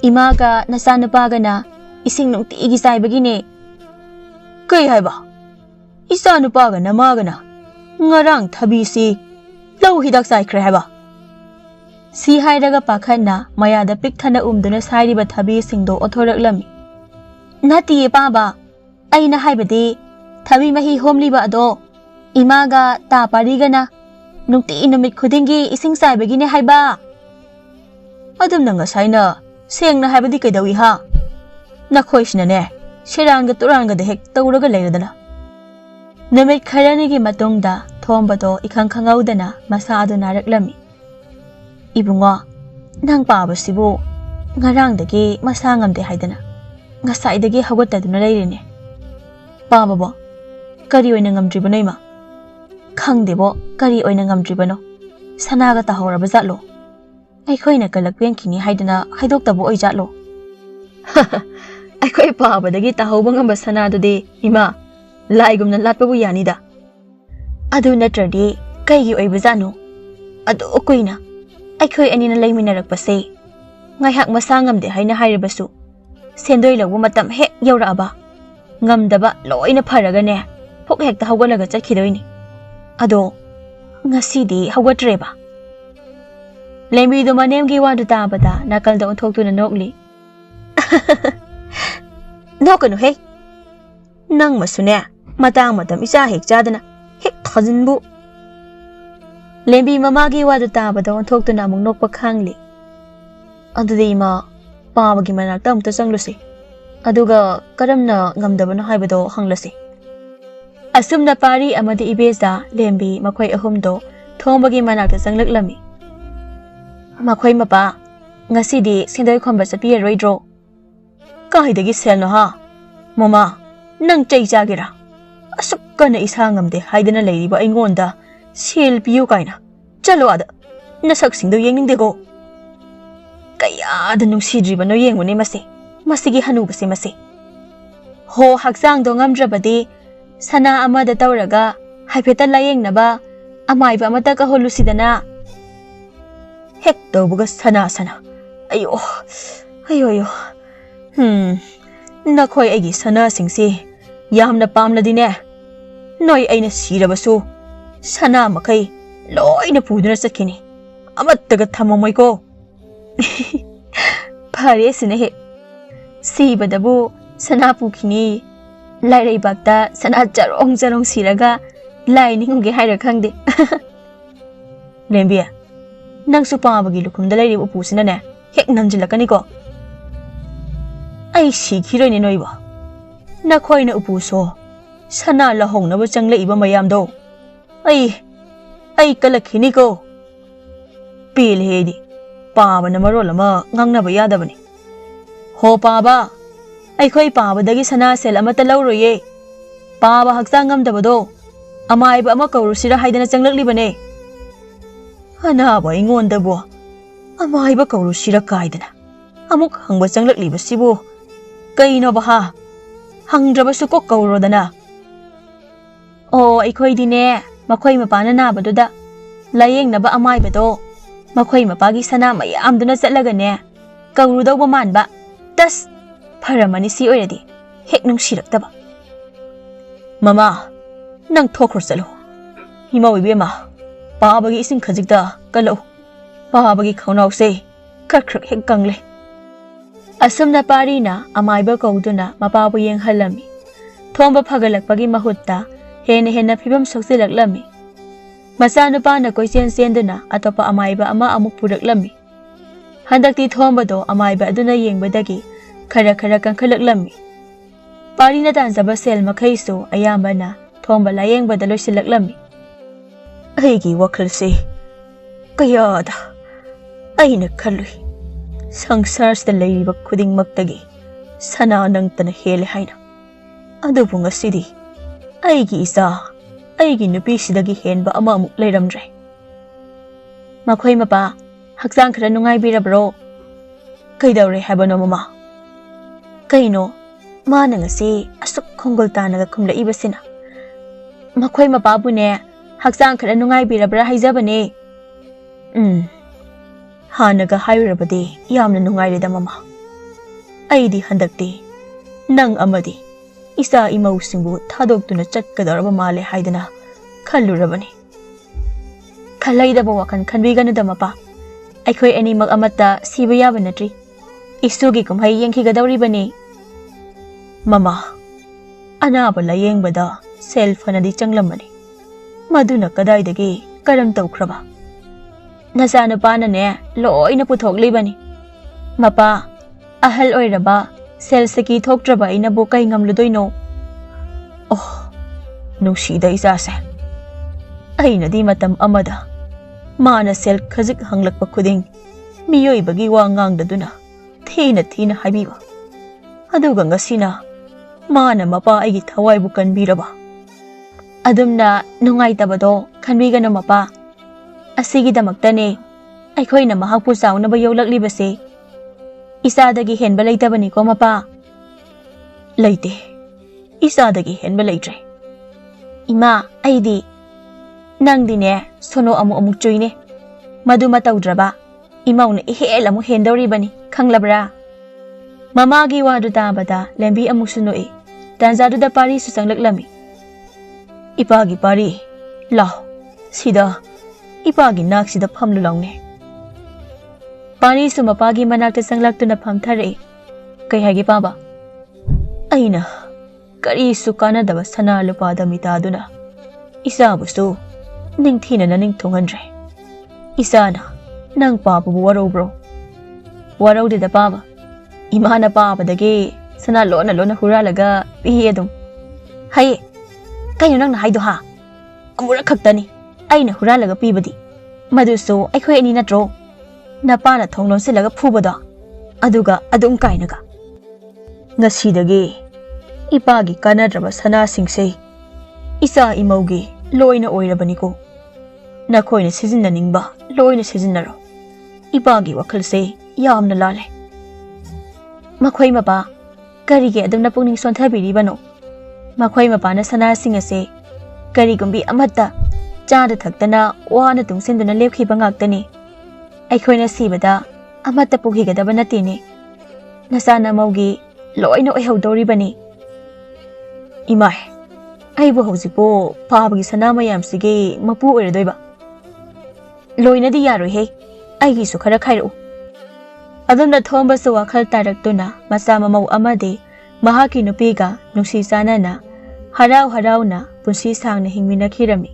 imaga nasanupaga na ising nungtigi saibagi ne. Kay haiba isanupaga namaga na ngarang thabi si lau hidak saikhre haiba. Si hairaga pakhanna mayada pikthana umduna sairiba thabi singdo othoraklami. Nati paaba aina haibadi thabi mahi homliba ado imaga ta parigana nungti numit khudingi ising saibagi ne haiba. Adum nanga saina sengna haibadi kaidawi ha. Nakhoisna ne Shiranga turanga de hek tawraga leiradana. Namit kharanigi matungda thombado ikhang khangaudana masado naraklami. Ibunga nang paabasibu ngarangdagi masangamde haidana. Ngasaidagi hawataduna leirine. Paababo kari oina ngamdribano ima. Khangdebo kari oina ngamdribano. Sanaga tahoraba zatlo. Aikhoina kalakpenkini haidana haidoktabu oi zatlo. Aikoi paabadagi tahawba ngamba sanadudi ima laigumna latpabu yanida. Adu natradi kaigi oibazano. Adu okuina aikoi anina leiminarakpase ngaihak masangamde haina hairabasu sendoi lawbu matam hek yauraaba ngamdaba loina faragane phok hekta hawgalaga chakhidoini. Ado ngasidi hawgatreba. Lembido manemgi wadu tabada nakalda onthoktuna nokli. Nokanu he nang masune matang matam isa hek chadana hek khajinbu. Lembi mamagi wadu tabada onthoktuna amung nokpa khangli. Adudi ima paabagi manakta amta changlusi aduga karamna ngamdabano haibado hanglasi. Asumna pari amadi ibeza lembi makhoi ahumdo thongbagi manakta changlaklami. Makhoi mapa ngasidi sendoi khomba chapi roidro. Kahidagi selno ha mama nang chai chagira asuk kana isa ngamde haidana leiriba aingonda sel piu kaina chalo ada nasak singdo yengning dego kaya da nungsidriba no yengune masigi hanubase mase ho haksang do ngamdrabadi sana amada tawraga haifeta layengnaba amaiba amata ka holusidana hek tawbuga sana ayo Nakhoi aigi sana singsi yamna pamladine noi aina sirabasu sana makai loina puduna chakhini amattaga thamamoi phare sine he sibadabu sana pukhini lairei bakta sana jarong siraga laininguge haira khangde. Lembia nang su paabagi lukumda lairi upusina ne hek namjilakani ko. Ai shikhiroi ne noiba Nakoina upuso. Sana lahong na bachang laiba mayam do. Ay kalakini ko. Pili hedi. Paba na marolama ngang na bayada bani. Ho paba. Ay ko'y paba dagi sana sel amata lauroye. Paba hagsangam dabado. Ama iba ama kaurusira hayda na changlakli bane. Hanaba ingon dabo. Ama iba kaurusira kaidana. Amuk hangba changlakli basibo. Kaino baha. Hangdrabasu ko kaurodana. O ay ko'y dine. Makoy mapana na baduda. Layeng na ba amay ba do? Makoy mapagi sana mayam do na satlaga ne. Kauru daw ba man ba? Tas, para manisi already. Hek nang sirak ba? Mama, nang tokor salo. Himaw ibi ma. Pahabagi ising kajigda, kalaw. Pahabagi kaunaw say. Kakrak hek kangle. Asam na pari na amay ba kaudo na mapapuyeng halami. Thomba pagalakpagi mahutta. Hena phibam soksilaklammi. Masanupana koisen senduna atopa amaiba ama amuk puraklammi. Handakti thombado amaiba aduna yengbadagi khara kankhalaklammi. Parina tanjaba sel makhaisu ayambana thomba layengbada loisilaklammi. Aigi wakhalse kayada aina khalui sangsarsta leiba khudingmaktagi sana nangtana hele haina. Adubu ngasidi Aigi isa, aigi nupisidagi henba ama amuk leiramdre. Makoy mapa, haksang khara nungay birabro. Kaidawre habano mama. Kaino, mana ngasi asuk khonggol tanaga kumla ibasina. Makoy mapa bune, haksang khara nungay birabra haizabane. Hanaga hayrabade yamna nungay rida mama. Aidi handakti, nang amadi. Isa imaw singbu thadoktuna chatkadoraba male haidana khallurabani. Khalaida bawakan khanbiganu damapa. Aikhoi animak amata siba yaba natri. Isugi kumhai yengkhigadawribani. Mama, anaba layengbada self hanadi changlamani. Maduna kadaidagi karam tawkraba. Nasana panane loina puthoklibani. Mapa, ahal oiraba Sel saki thoktraba ina bo kai ngamludoino. Oh, nushida isase. Aina di matam amada. Mana sel khajik hanglakpa khuding. Miyoi bagi wa ngangdaduna. Thina haibiba. Aduga ngasina. Mana mapa aigi thawai bu kanbiraba. Adumna nungaitabado kanbigano mapa. Asigidamaktane aikhoina mahakpu saunaba yolaklibase. Isadagi henba leitabani ko mapa. Leite. Isadagi henba leitre. Ima, aidi. Nang dine, sono amuk choyne. Madu matawdraba. Imaw na iheel amu hendawribani. Kanglabra. Mamagi wadu tabada, lembi amuk sunoi. Tanzado da pari susanglaklami. Ipagi pari. Lao. Sida. Ipagi nak sida pamlulaw ne. Pani sumapagi manakta sanglakto na pamthare. Kay hagi pa ba? Ay na, kari sukana daba sana lupada mitado na. Isa buso, ning tina na ning tungandre. Isa na, nang papabu waraw bro. Waraw di da pa ba? Ima na pa ba dagi, sana lo na huralaga, pihiyadong. Hay, kayo nang nahaydo ha. Amura kaktani, ay na huralaga pibadi. Maduso, ay kuya ni na dro. Napana thonglon silaga phubada aduga adum kainaga ngasidagi ipagi kanadraba sana singse isa imaugi loina oirabani ko nakoina sizinaningba loina sizinaro ipagi wakhalse yamna lale makhoi mapa karige adum na pungning sonthabiribano makhoi mapa na sana singase karigumbi amata chada thaktana wana tungsenduna lepkhiba ngaktani Aikhoina sibada amata pughigadaba natine. Nasana maugi loina oihawdoribani. Imai, aibu haujipo pabagi sana mayamsige mapu oiradoiba. Loina di yaroi he, aigisu khara khairu. Adumna thomba su wakhal taraktuna masa mamau amade mahaki nupiga nungsi sanana harau na punsi sangna hingminakhirami.